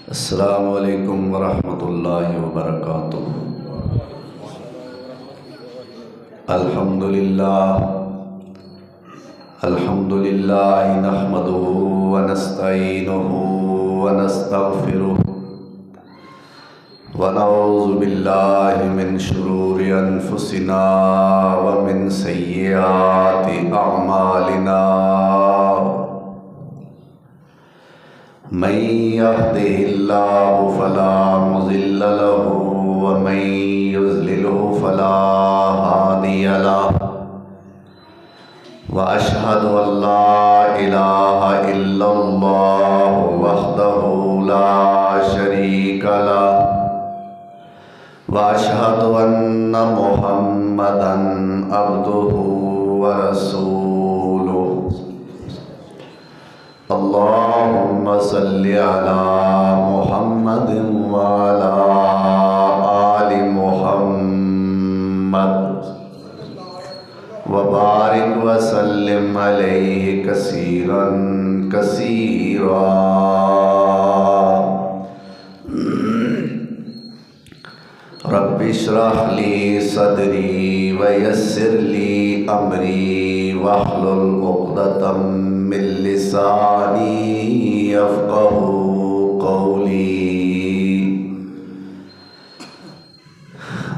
अस्सलामु अलैकुम वरहमतुल्लाहि वबरकातुहू। अल्हम्दुलिल्लाह नहमदुहू व नस्तईनुहु व नस्तगफिरुहु व नऊज़ु बिल्लाहि मिन शुरूरि अनफुसिना व मिन सय्यिआति अअमालिना। मन यहदिहिल्लाहु फला मुज़िल्ल लहु व मन युज़्लिलहु फला हादिय लहु व अशहदु अल्ला इलाहा इल्लल्लाहु वहदहु ला शरीका लहु व अशहदु अन्ना मुहम्मदन अब्दुहु व रसूलुहु। अल्लाहुम्मा सल्लि अला मुहम्मदिन व अला आलि मुहम्मद व बारिक व सल्लिम अलैहि कसीरन कसीरा। रब्बि इश्रह ली सदरी व यस्सिर ली अमरी वहलुल उक़दतम मिन लिसानी यफ़क़हू क़ौली।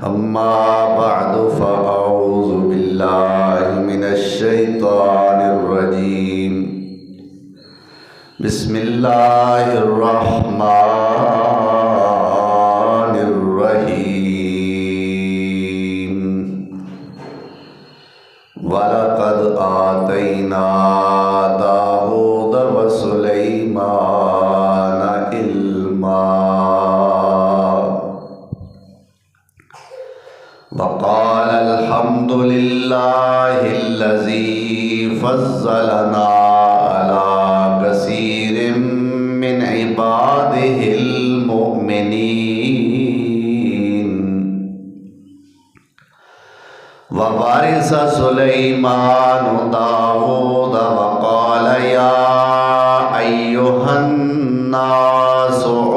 अम्मा बअदु फ़अऊज़ु बिल्लाहि मिनश शैतानिर रजीम। बिस्मिल्लाहिर रहमानिर रहीम। वलक़द आतैना दाऊद व सुलैमान इल्मा वक़ाल अल्हम्दुलिल्लाहिल्लज़ी फ़ज़्ज़लना अला कसीरिम मिन इबादिहिल मुअमिनीन। ववारिस सुलैमान दाऊद वक़ाल या अय्युहन्नासु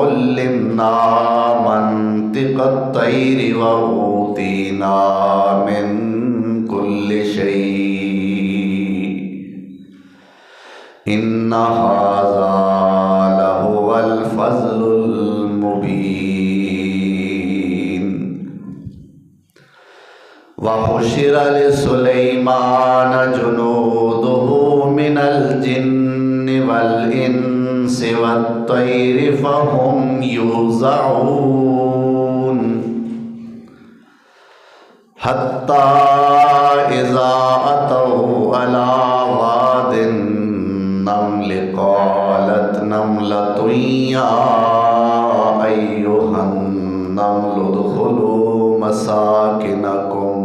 उल्लिमना मंतिक़त तैरि व ऊतीना मिन कुल्लि शै। इन्ना हाज़ा लहुवल फ़ज़्लुल मुबीन। वहुशिर लिसुलैमान जुनूदुहु मिनल जिन्नि वल इंसि वत्तैरि फ़हुम यूज़ऊन। हत्ता इज़ा अतौ अला वादिन नम्ल क़ालत नम्लतुन या अय्युहन नम्लु उद्खुलू मसाकिनकुम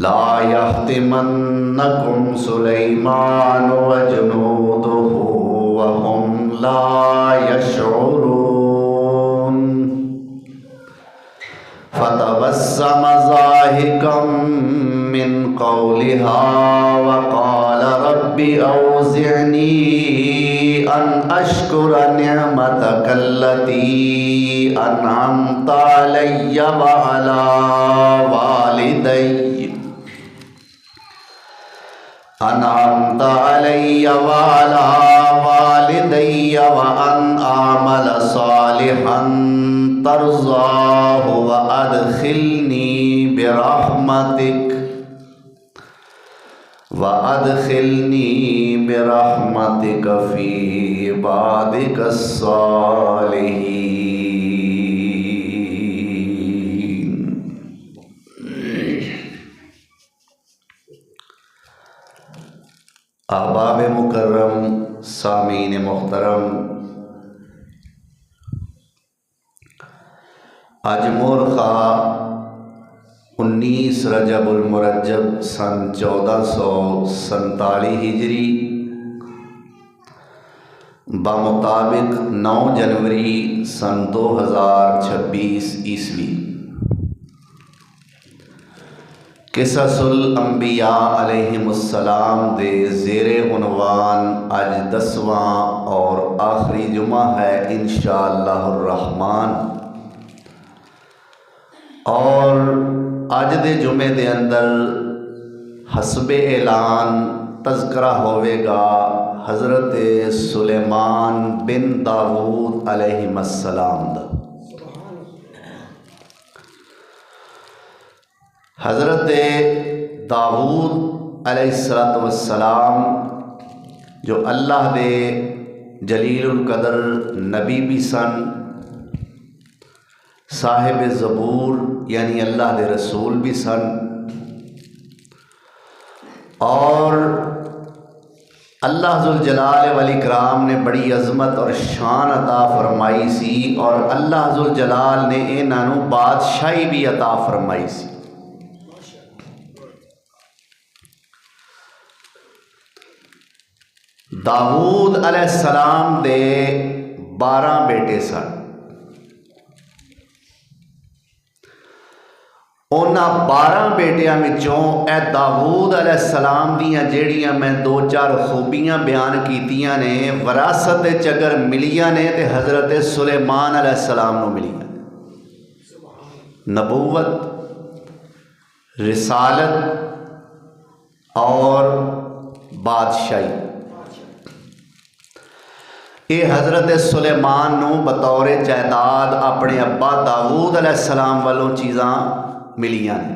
ला यहतिमन्नकुम सुलैमान व जुनूदुहु व हुम ला यशऊरून। फतबस्सम ज़ाहिकम मिन क़ौलिहा व क़ाल रब्बि औज़िअनी अन अश्कुर निअमतकल्लती अनअमत अलय्य व अला वालिदैय व अन आमल सालिहन तर्ज़ाहु व अदखिलनी बिरहमतिक फ़ी इबादिकस सालिहीन। अहबाब मुकर्रम, सामीन मुहतरम, आज मोरखा 19 रजबुल मुरज्जब सन 1447 हिजरी बमुताबिक 9 जनवरी सन 2026 ईस्वी। किससुल अंबिया अलैहिमुस्सलाम दे ज़ेरे उनवान अज 10वां और आखिरी जुमा है इंशाअल्लाहुर रहमान। और अज दे जुमे दे अंदर हसबे ऐलान तज़करा होवेगा हज़रत सुलेमान बिन दाऊद अलैहिस्सलाम दा। हज़रत दाऊद अलैहिस्सलाम जो अल्लाह दे जलीलुल कदर नबी भी सन, साहिब ज़बूर यानी अल्लाह दे रसूल भी सन, और अल्लाह ज़ुल जलाल वल इकराम ने बड़ी अज़मत और शान अता फरमाई सी, और अल्लाह ज़ुल जलाल ने इन्हां नूं बादशाही भी अता फरमाई सी। दाऊद अलैहिस्सलाम दे 12 बेटे सन। उन्हां 12 बेटियां विचों ए दाऊद अलैहिस्सलाम दियां जेड़ियां मैं 2-4 खूबियां बयान कीतियां ने, विरासत च अगर मिलियां ने तो हज़रत सुलेमान अलैहिस्सलाम नूं मिलियां। नबूवत, रिसालत और बादशाही, ये हज़रत सुलेमान नूं बतौर जायदाद अपने अब्बा दाऊद अलैहिस्सलाम वालों चीज़ां मिलियां ने।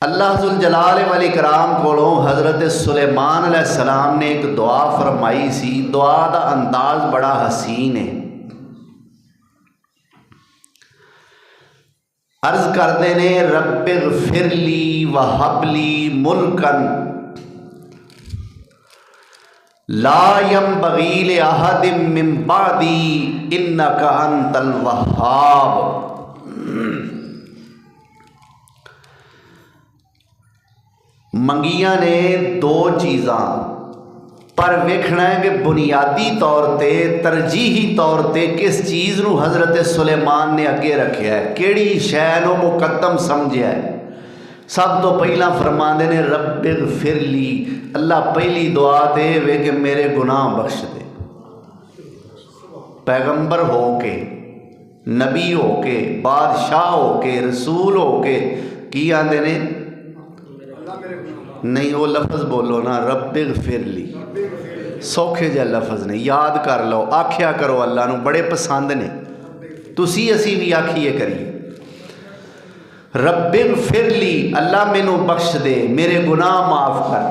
अल्लाह ज़ुल जलाल वल इकराम कोलों हज़रत सुलेमान अलैहिस्सलाम ने एक दुआ फरमाई सी। दुआ दा अंदाज़ बड़ा हसीन है। अर्ज़ करते ने रब्बिग़फ़िरली वहबली मुल्कन ला यंबग़ी li अहदिम मिन बादी इन्नका अंतल वह्हाब। मंगिया ने 2 चीज़ां, पर वेखना है कि बुनियादी तौर पर तरजीही तौर पर किस चीज़ नूं हज़रत सुलेमान ने अगे रखा है, केड़ी शै नूं मुकद्दम समझिया है। सब तो पहला फरमाते ने रब्बिग़फ़िरली, अल्लाह पहली दुआ तो वे कि मेरे गुनाह बख्श दे। पैगंबर हो के, नबी हो के, बादशाह हो के, रसूल हो के की आते ने? नहीं वो लफ्ज़ बोलो ना, रब्बिग़फ़िरली। सौखे जिहा लफ्ज़ ने, याद कर लो, आख्या करो, अल्लाह नूं बड़े पसंद ने। तुसी असी भी आखिए करिए रब्बिग़फ़िरली, अल्लाह मैनू बख्श दे, मेरे गुनाह माफ़ कर।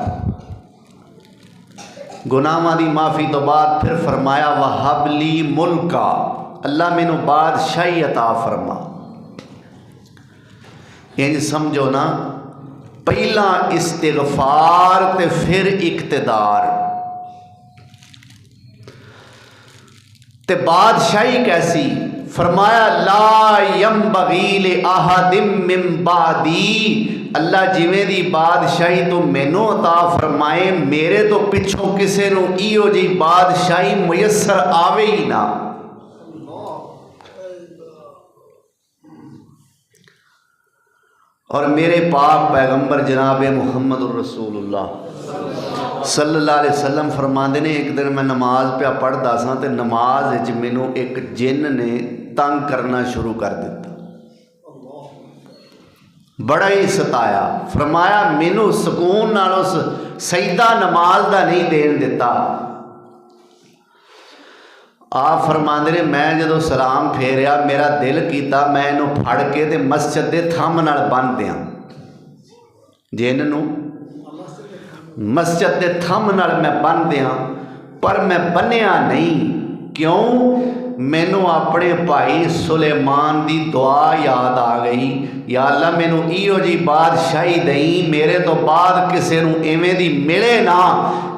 गुनाहां दी माफ़ी तो बाद फिर फरमाया वहबली मुल्का, अल्लाह मैनू बादशाही अता फरमा। इंज समझो ना, पहला इस्तिग़फ़ार ते फिर इक़्तिदार ते बादशाही कैसी? फरमाया ला यंबग़ी li अहदिम मिन बादी, अल्लाह जिवें दी बादशाही तो मैनू अता फरमाए, मेरे तो पिछों किसी नूं इहो जी बादशाही मुयसर आवे ही ना। और मेरे पाक पैगंबर जनाब मुहम्मद रसूलुल्लाह सल्लल्लाहु अलैहि वसल्लम फरमाते ने, एक दिन मैं नमाज पे पढ़दा सा ते नमाज विच मैनू एक जिन ने तंग करना शुरू कर दिता, बड़ा ही सताया। फरमाया मैनू सुकून नाल उस सजदा नमाज दा नहीं देन दिता। आप फरमाते ने मैं जदों सलाम फेरिया, मेरा दिल किया मैं इनू फड़ के ते मस्जिद के थंम नाल बन दियां, जिन नूं मस्जिद के थंम नाल मैं बन दियां, पर मैं बन्निया नहीं। क्यों? मैनू अपने भाई सुलेमान की दुआ याद आ गई, या अल्लाह मैनू इहो जी बादशाही दई, मेरे तो बाद किसी नूं इवें दी मिले ना,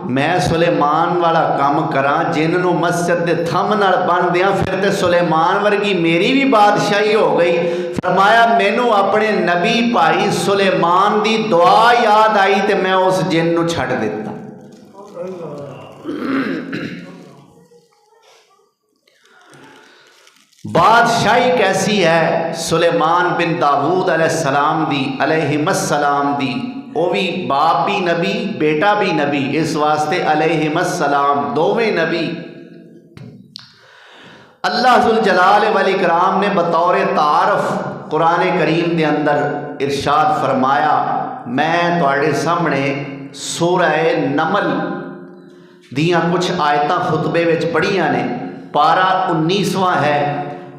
मैं सुलेमान वाला काम करा, जिन्होंने मस्जिद के थंम नाल बन दिया, फिर तो सुलेमान वर्गी मेरी भी बादशाही हो गई। फरमाया मैनू अपने नबी भाई सुलेमान की दुआ याद आई तो मैं उस जिन नूं छड्ड दिता। बादशाही कैसी है सुलेमान बिन दाऊद अलैहिस्सलाम दी अलैहिस्सलाम दी, वो भी बाप भी नबी बेटा भी नबी, इस वास्ते अलैहिस्सलाम दोवें नबी। अल्लाह जुल जलाल वल इकराम ने बतौर तारफ कुरान करीम के अंदर इरशाद फरमाया, मैं तुहाडे सामने सूरह नमल दियाँ कुछ आयतां खुतबे विच पढ़ियां ने। पारा 19वां है,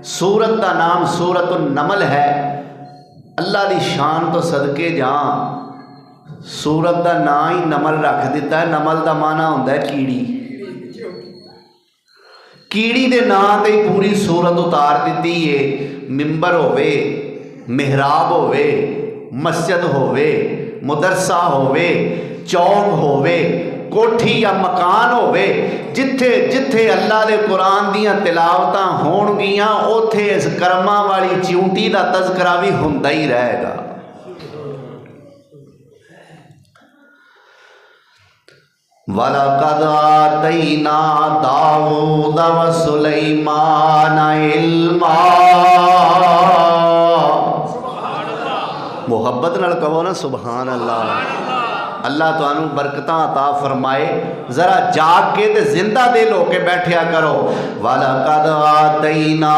सूरत का नाम सूरत नमल है। अल्लाह की शान तो सदके जां सूरत का नाम ही नमल रख दिता है। नमल का माना होंदा है कीड़ी, कीड़ी के नाम से पूरी सूरत उतार दी है। मिंबर होवे, मिहराब होवे, मस्जिद होवे, मुदरसा होवे, चौक होवे, कोठी या मकान होवे, जिथे जिथे अल्लाह के कुरान दियाँ तिलावत होणगियां उथे इस कर्मा वाली चिऊंटी का तज़करा भी हुंदा ही रहेगा। वलक़द आतैना दाऊद व सुलैमान इल्मा। मुहब्बत नाल कहो ना सुभान अल्लाह। अल्लाह तुहानू बरकतां अता फरमाए। जरा जाग के ते जिंदा दिल होके बैठिया करो। वलक़द आतैना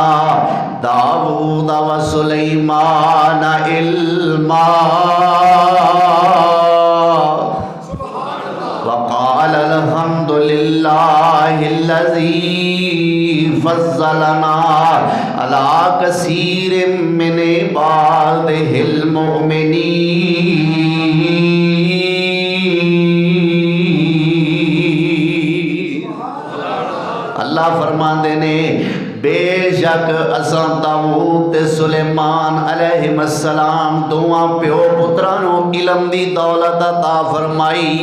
दाऊद व सुलैमान इल्मा वक़ाल अल्हम्दुलिल्लाहिल्लज़ी फ़ज़्ज़लना अला कसीरिम मिन इबादिहिल मुअमिनीन। अल्लाह फरमाते ने बेशक असां दाऊद ते सुलेमान अलैहिस्सलाम दोवां प्यो पुत्रां नूं इलम दी दौलत अता फरमाई।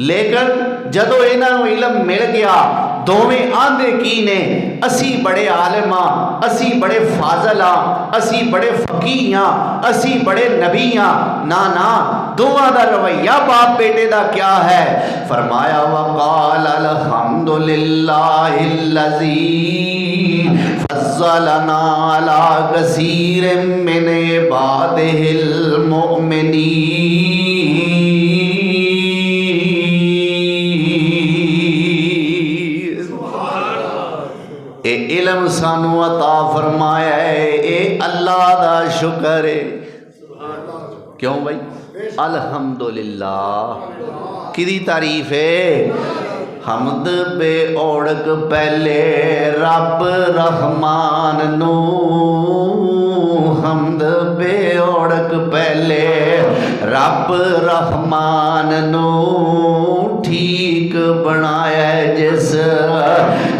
लेकिन जदों इन्हां नूं इलम मिल गया दोवें आंदे की ने असी बड़े आलिम हाँ, असी बड़े फाजल हाँ, असी बड़े फकीह हाँ, असी बड़े नबी हाँ। ना ना, दोवां दा रवैया बाप बेटे दा क्या है। फरमाया वक़ाल अल्हम्दुलिल्लाहिल्लज़ी फ़ज़्ज़लना अला कसीरिम मिन इबादिहिल मुअमिनीन। इलम सानू अता फरमाया है, ए अल्लाह दा शुक्र है। क्यों भाई? अल्हम्दुलिल्लाह किदी तारीफ है। हमद बे औड़क पहले रब रहमान नू, हमद बे औड़क पहले रब रहमान नू ठीक बनाया जिस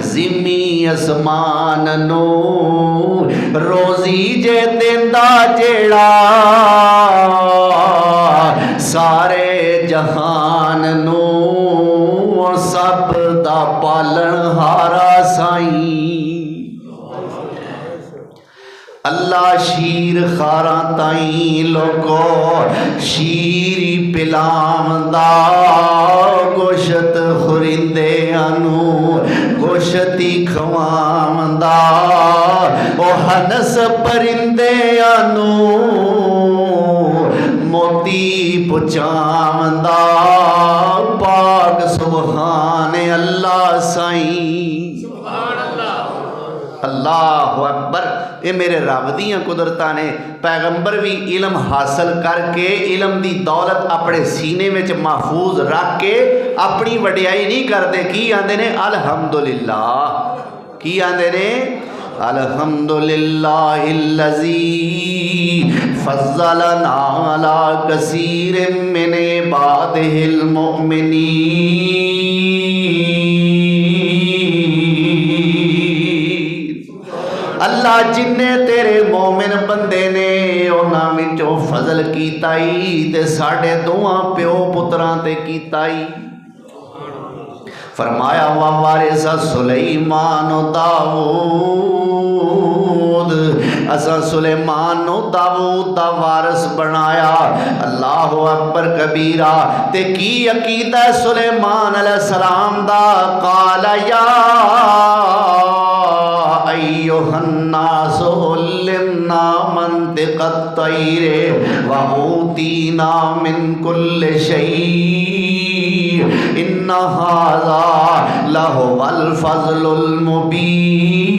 जिमी असमान नू रोजी जे देंदा जेड़ा सारे जहान नू सब दा पालन हारा साईं। अल्लाह शीर खारा ताई लोगो शीरी पिलावंदा गोशत खुरिंदे अनु गोशती खवावंदा ओ हनस परिंदे अनु मोती पुचावंदा। पाक सुभान अल्लाह साईं। अल्लाहु अकबर। ये मेरे रब दियां कुदरतां ने। पैगंबर भी इलम हासिल करके इलम दी दौलत अपने सीने में महफूज रख के अपनी वडियाई नहीं करते। की आंदे ने? अल्हम्दुलिल्लाह। की आंदे ने? अल्हम्दुलिल्लाहिल्लज़ी फ़ज़्ज़लना अला कसीरिम मिन इबादिहिल मुअमिनीन। अल्लाह जिन्ने तेरे मोमिन बंदे ने उन्हां विचों फजल कीताई ते साडे दोवां प्यो पुत्रां ते कीताई। फरमाया वा वारिसा सुलैमान दाऊद, असा सुलेमान नो दाऊद दा वारिस बनाया। अल्लाह अकबर कबीरा। ते की अकीदा सुलेमान अलैहिस्सलाम दा? काला या अय्युहन्नासु उल्लिमना मंतिक़त तैरे व ऊतीना मिन कुल्लि शै इन्ना हाज़ा लहुवल फ़ज़्लुल मुबीन।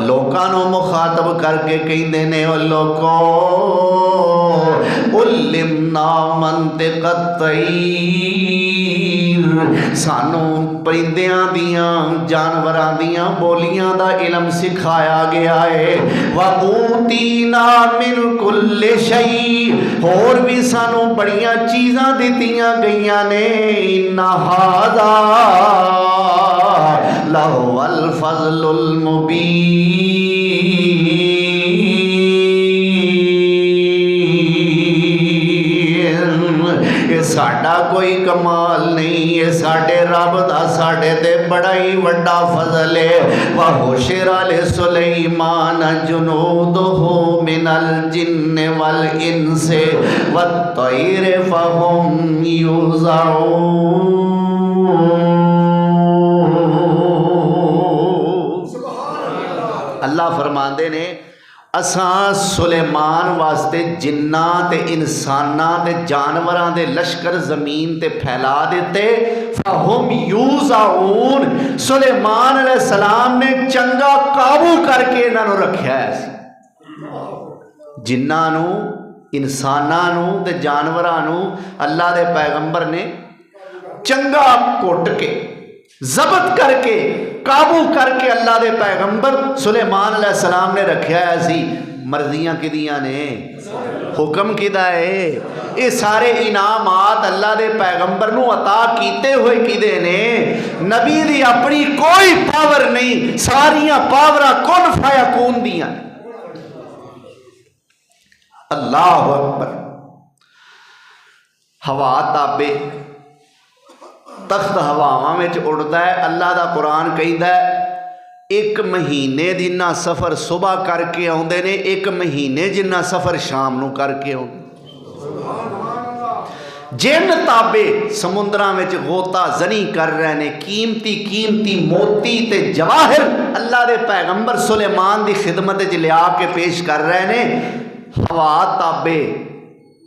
लोकां नूं मुखातब करके कहंदे ने ओ लोको उल्लिमना मंतिक़त तैर, सानू परिंदियां दियां जानवरां दियां बोलियां दा इलम सिखाया गया है। व ऊतीना मिन कुल्लि शै, होर भी सानू बड़ियां चीज़ां दित्तियां गईयां ने। इन्ना हाज़ा लहुवल फ़ज़्लुल मुबीन। साडा कोई कमाल नहीं, ये साडे रब दा साडे ते बड़ा ही वड्डा फजल है। व हुशिरा ले सुलैमान जुनूदुहु मिनल जिन्न वल इंसे वत्तैर फहुम यूज़ऊन। अल्लाह फरमाते ने असां सुलेमान वास्ते जिन्ना ते इंसाना ते जानवरां दे लश्कर ज़मीन ते फैला दिते। फहुम यूज़ऊन, सुलेमान अलैहिस्सलाम ने चंगा काबू करके इन्हां नूं रखिया है। जिन्नां नूं, इंसानां नूं ते जानवरां नूं अल्लाह दे पैगंबर ने चंगा घुट के जबत करके काबू करके अल्लाह दे पैगंबर सुलेमान अलैहिस्सलाम ने रखा है सी। मर्जियां किदियां ने, हुक्म किदा है? ये सारे इनामात अल्लाह दे पैगंबर नूं अता कीते हुए किदे ने? नबी दी अपनी कोई पावर नहीं, सारियां पावरां कुन फयकून दियां। अल्लाह अकबर। हवा ताबे, तख्त हवावां में उड़ता है। अल्लाह का कुरान कहता है एक महीने जिन्ना सफ़र सुबह करके आउंदे ने, एक महीने जिन्ना सफ़र शाम नूं करके आउंदे। जिन ताबे समुद्रां में गोता जनी कर रहे ने, कीमती कीमती मोती ते जवाहिर अल्लाह के पैगंबर सुलेमान की खिदमत लिया के पेश कर रहे ने। हवा ताबे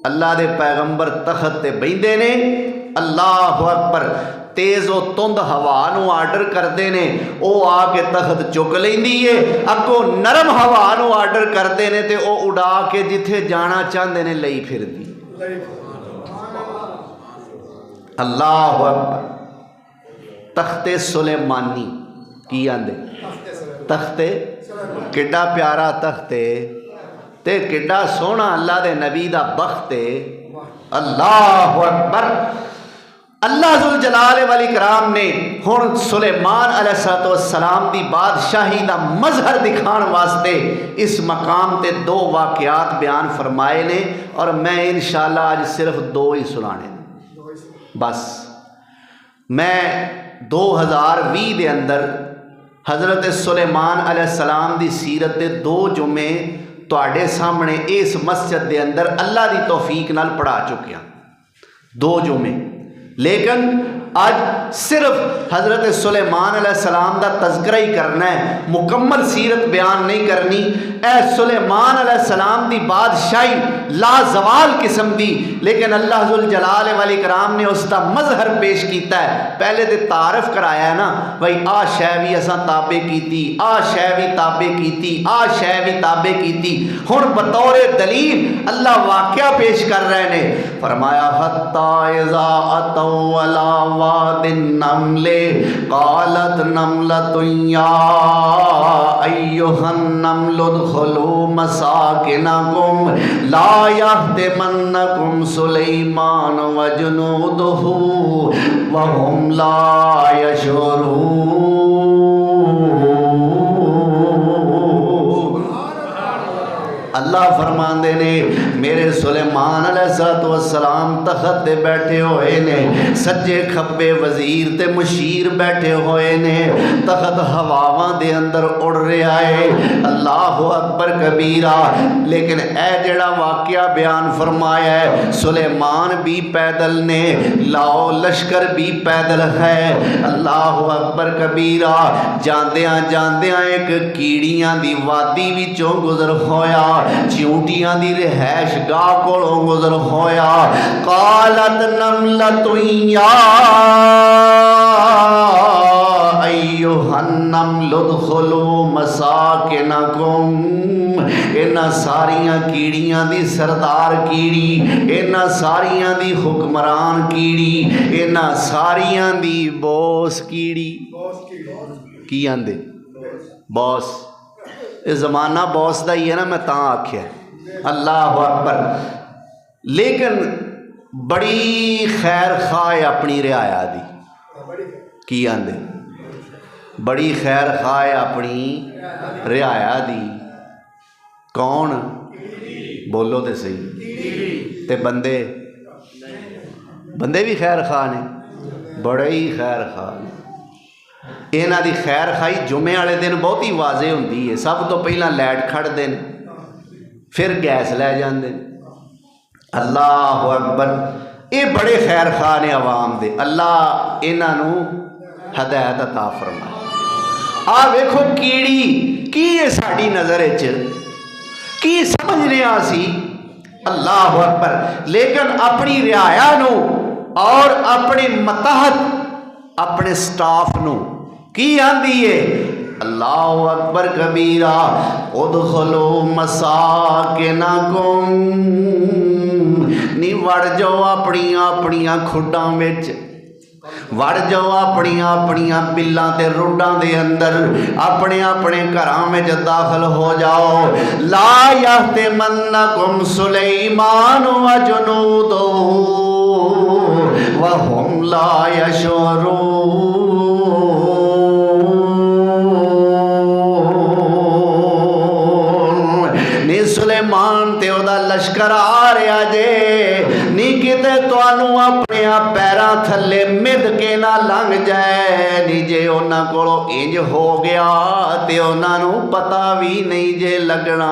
अल्लाह के पैगंबर तख्त ते बहिंदे ने। अल्लाह अकबर। तेज़ व तुंद हवा नूं आर्डर करते ने, वो आके तख्त चुक लैंदी है। अगों नरम हवा नूं आर्डर करते ने ते वो उड़ा के जिथे जाना चाहते ने लई फिरदी। अल्लाह अकबर। तख्ते सुलेमानी की आंदे? तख्ते किड्डा प्यारा तख्ते ते किड्डा सोहना अल्लाह दे नबी दा बख्त है। अल्लाह अकबर। अल्लाह जुल जलाल वल इकराम ने हुण सुलेमान अलैहिस्सलाम दी बादशाही दा मजहर दिखाने वास्ते इस मकाम ते दो वाक़यात बयान फरमाए ने, और मैं इंशाअल्लाह आज सिर्फ दो ही सुनाने बस। मैं 2020 के अंदर हज़रत सुलेमान अलैहिस्सलाम दी सीरत दे दो जुमे तुहाडे सामने इस मस्जिद के अंदर अल्लाह की तौफीक नाल पढ़ा चुकिया, दो जुमे। लेकिन आज सिर्फ हज़रत सुलेमान अलैहिस्सलाम का तज़किरा ही करना है, मुकम्मल सीरत बयान नहीं करनी। ए सुलेमान अलैहिस्सलाम की बादशाही लाजवाल किस्म की, लेकिन अल्लाह जुल जलाल वल इकराम ने उसका मजहर पेश किया है। पहले तो तारफ कराया है ना, भाई आ शै भी असां ताबे कीती, आ शै भी ताबे कीती, आ शै भी ताबे कीती। हुण बतौर दलील अल्लाह वाक़या पेश कर रहे ने। फरमाया हत्ता इज़ा अतौ अला वादिन नमले क़ालत नमलतुन या अय्युहन नमलु उदखुलू मसाकिनकुम ला यहतिमन्नकुम सुलैमान व जुनूदुहु व हुम ला यशउरून। अल्लाह फरमाते ने मेरे सुलेमान अलैहिस्सलाम तखत ते बैठे हुए ने, सज्जे खब्बे वजीर ते मुशीर बैठे हुए ने, तखत हवावां दे अंदर उड़ रहा है। अल्लाह अकबर कबीरा। लेकिन ए जेड़ा वाकया बयान फरमाया है, सुलेमान भी पैदल ने, लाओ लश्कर भी पैदल है। अल्लाह अकबर कबीरा। जांदियां जांदियां एक कीड़ियां दी वादी विचों गुजर होया, चिऊटियां दी रिहाइश गाह कोलों गुजर होया। कालत नमलतु या अय्युहन्नमलु उदखुलू मसाकिनकुम। इन्हां सारियां कीड़ियां दी सरदार कीड़ी, इन्हां सारियां दी हुक्मरान कीड़ी, इन्हां सारियां दी बॉस कीड़ी। की आंदे बॉस। ये ज़माना बॉस का ही है ना, मैं तां आख्या। अल्लाह अकबर। लेकिन बड़ी खैर खा है अपनी रियाया दी। की आंदे बड़ी खैर खा है अपनी रियाया दी। कौन बोलो तो सही। ते बंदे बंदे भी खैर खा ने, बड़े ही खैर खा ने। इन्हां दी खैर खाई जुमे वाले दिन बहुत ही वाजे होंदी है। सब तो पहला लाइट खड़ते हैं, फिर गैस लै जाते हैं। अल्लाह अकबर। ये बड़े खैर खा ने आवाम दे। अल्लाह इन्हां हदायत अता फरमाए। आ वेखो कीड़ी की है साड़ी नज़र की समझने सी। अल्लाह अकबर। लेकिन अपनी रियाया नू और अपने मतहत अपने स्टाफ नू की आंदी है। अल्लाह अकबर कबीरा। उदखुलू मसाकिनकुम। नी वड़ जाओ अपनियां अपनियां खुड्डां विच, वड़ जाओ अपनियां अपनियां बिल्लां ते रुड्डां दे अंदर, अपने अपने घरां में दाखिल हो जाओ। ला यहतिमन्नकुम सुलैमान व जुनूदुहु व हुम ला यशऊरून। सुलेमान ते ओदा लश्कर आ रहा जे, नी किते तुहानू अपने पैरां थले मिद के ना लंघ जाए। नी जे उन्हां कोलों इंज हो गया ते उन्हां नू पता भी नहीं जे लगना।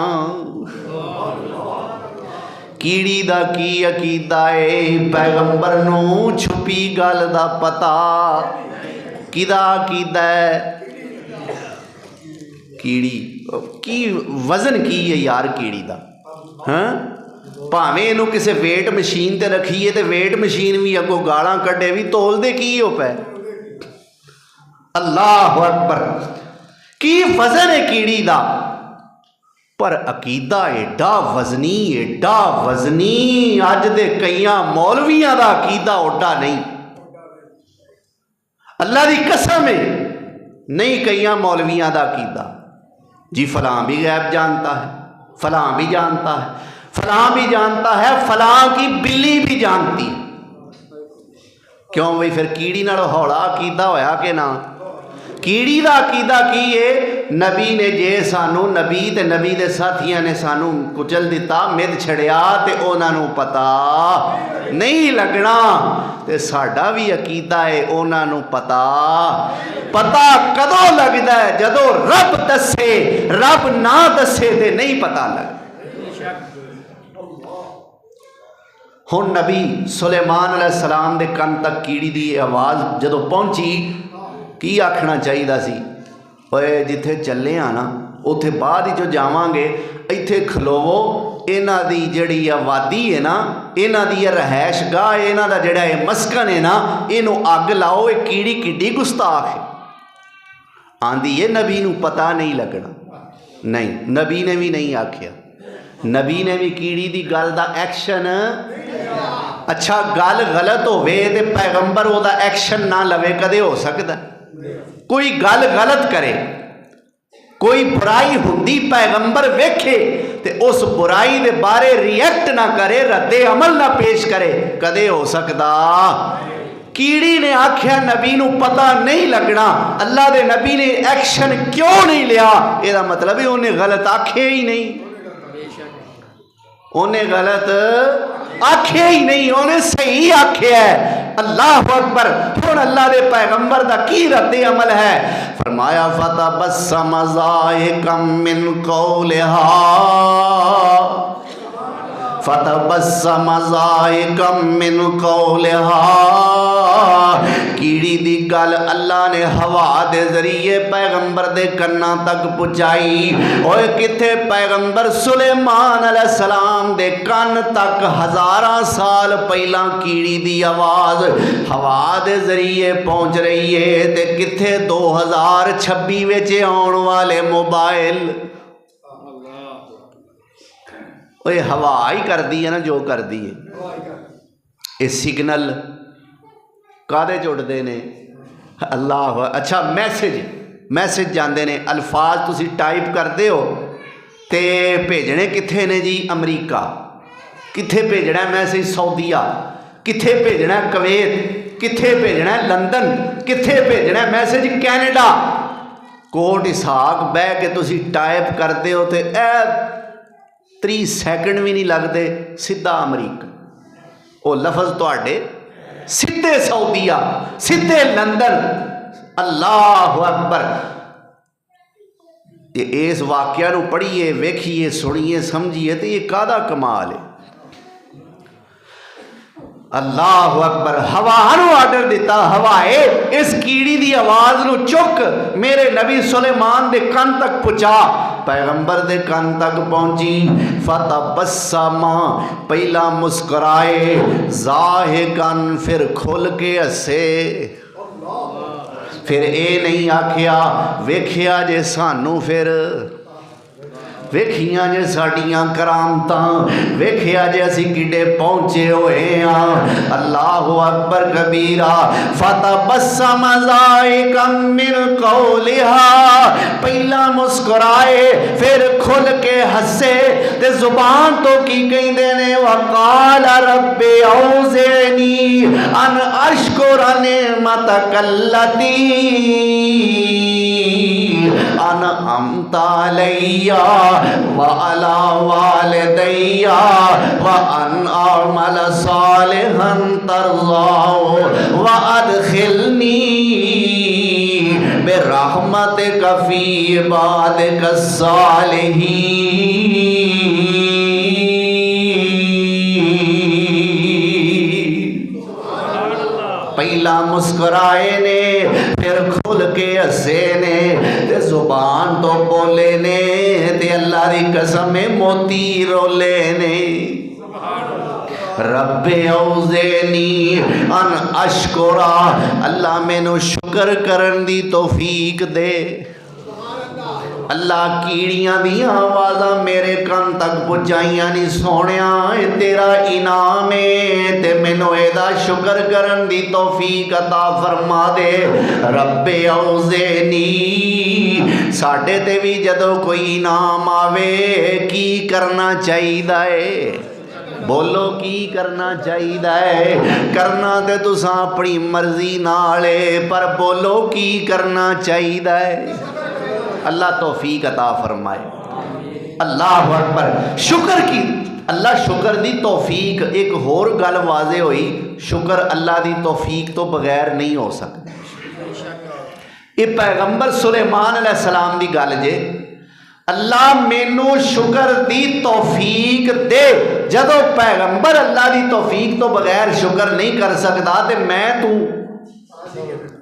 कीड़ी दा की अकीदा है, पैगंबर नू छुपी गल दा पता। किदा अकीदा है? कीड़ी की वजन की है यार कीड़ी दा। हाँ भावें इनू किसी वेट मशीन ते रखीए तो वेट मशीन भी अगों गालां कड्डे भी तोलदे की हो पे। अल्लाह अकबर। की वजन है कीड़ी दा। पर अकीदा एडा वजनी, एडा वजनी। अज दे कईयां मौलवियां दा अकीदा ओडा नहीं। अल्लाह दी कसम है नहीं। कईयां मौलवियां दा अकीदा जी फलां भी गैब जानता है, फलां भी जानता है, फलां भी जानता है, फलां की बिल्ली भी जानती है। क्यों भाई फिर कीड़ी नाल हौला अकीदा होया कि ना। कीड़ी दा अकीदा की है। नबी ने जे सानू नबी ते नबी दे साथियां ने सानू कुचल दिता, मिद छड़िया ते उन्हां नू पता नहीं लगना। ते साडा भी अकीदा है उन्हां नू पता। पता कदों लगदा है जदों रब दसे, रब ना दसे ते नहीं पता लगदा। हुण नबी सुलेमान अलैहिस्सलाम दे कन तक कीड़ी दी आवाज़ जदों पहुंची, की आखना चाहिए सी? ओए जिथे चले आ ना उत्थे बाद ही जो जावांगे, इत्थे खलोवो। इन्हां दी जिहड़ी आबादी है ना, इन्हां दी रहायश गाह, इन्हां दा जिहड़ा मस्कन है ना, इनू अग लाओ। ये कीड़ी किड्डी गुस्ताख है। आंदी है नबी नू पता नहीं लगना। नहीं, नबी ने भी नहीं आख्या। नबी ने भी कीड़ी दी गल दा एक्शन। अच्छा गल गलत होवे ते पैगंबर ओदा एक्शन ना लवे, कदे हो सकदा? कोई गल गलत करे, कोई बुराई हुंदी पैगंबर वेखे ते उस बुराई दे बारे रिएक्ट ना करे, रद्दे अमल ना पेश करे, कदे हो सकदा? कीड़ी ने आख्या नबी नू पता नहीं लगना। अल्लाह दे नबी ने एक्शन क्यों नहीं लिया? ਇਹਦਾ मतलब है उन्हें गलत आखे ही नहीं। उन्हें गलत आख्या ही नहीं, उन्हें सही आख्या है। अल्लाह अकबर। हुण अल्लाह दे पैगंबर दा की रद्द अमल है? फरमाया फतबस्सम ज़ाहिकम मिन कौलिहा, फतबस्सम ज़ाहिकम मिन कौलिहा। कीड़ी दी गल अल्लाह ने हवा दे जरिए पैगंबर दे कन्ना तक पहुंचाई। ओए किथे पैगंबर सुलेमान अलैहिस्सलाम दे कन तक हज़ारां साल पहला कीड़ी दी आवाज़ हवा दे जरिए पहुंच रही है, ते किथे 2026 विच आउण वाले मोबाइल ओए हवा ही कर दी है ना जो कर दी है। ये सिग्नल कादे जुड़ते ने? अल्लाह। अच्छा मैसेज जाते ने, अल्फाज तुसी टाइप करते हो तो भेजने कित्थे ने जी? अमरीका। कित्थे भेजना मैसेज? सऊदीया। कित्थे भेजना? कुवैत। कित्थे भेजना? लंदन। कित्थे भेजना मैसेज? कैनेडा। कोट इसहाक बह के तुसी टाइप करते हो तो 30 सैकंड भी नहीं लगते, सीधा अमरीका। वो लफज तुहाडे सीधे सऊदीया, सीधे लंदन। अल्लाह अकबर। इस वाक्या नूं पढ़िए, वेखिए, सुनिए, समझिए तो ये कादा कमाल है। अल्लाह अकबर। हवा नूं आर्डर दिता, हवाए इस कीड़ी दी आवाज़ नूं चुक मेरे नबी सुलेमान दे कन तक पहुँचा। पैगंबर दे कन तक पहुंची। फतबस्समा, पहला मुस्कुराए, ज़ाहिकन, फिर खुल के हसे। फिर ये नहीं आखिया वेखिया जे सानू, फिर वेखिया जे साडियां करामतां, वेखिया जे असी किडे पहुंचे हुए हाँ। अल्लाह अकबर कबीरा। फतबस्सम ज़ाहिकम मिन कौलिहा, पहला मुस्कुराए फिर खुल के हसे, ते जुबान तो की कहंदे ने वकाल रब्बे औज़िनी अन अशकुर निअमतकल्लती अन अमतालैया व अला वालिदैया व अन अमल सालिहन तरज़ाओ व अदखिलनी बिरहमतिका फी इबादिका सालिहीन। पहला मुस्कुराए ने, फिर खुल के हसे ने, ते जुबान तो बोले ने, ते अल्लाह की कसम मोती रोले ने। रब्बे औज़िनी अन अशकुरा, अल्लाह मैनू शुक्र करन दी तौफीक दे। अल्लाह कीड़ियां दियां आवाज़ां मेरे कन तक पहुँचाइयां नहीं सोनिया, तेरा इनाम है, ते मैनू एदा शुक्र करन दी तौफीक अता फरमा दे। रब्बे औज़िनी, साडे ते भी जदों कोई इनाम आवे की करना चाहिदा है? बोलो की करना चाहिदा है? करना ते तुसां अपनी मर्जी नाल है, पर बोलो की करना चाहिदा है? अल्लाह तौफीक अता फरमाए। अल्लाह अकबर। शुक्र की अल्लाह शुक्र दी तौफीक। एक होर गल वाजे हुई, शुक्र अल्लाह दी तौफीक तो बगैर नहीं हो सकता। ये पैगंबर सुलेमान अलैहिस्सलाम दी गल जे। अल्लाह मैनू शुक्र दी तौफीक दे। जदों पैगंबर अल्लाह दी तौफीक तो बगैर शुक्र नहीं कर सकता, तो मैं तू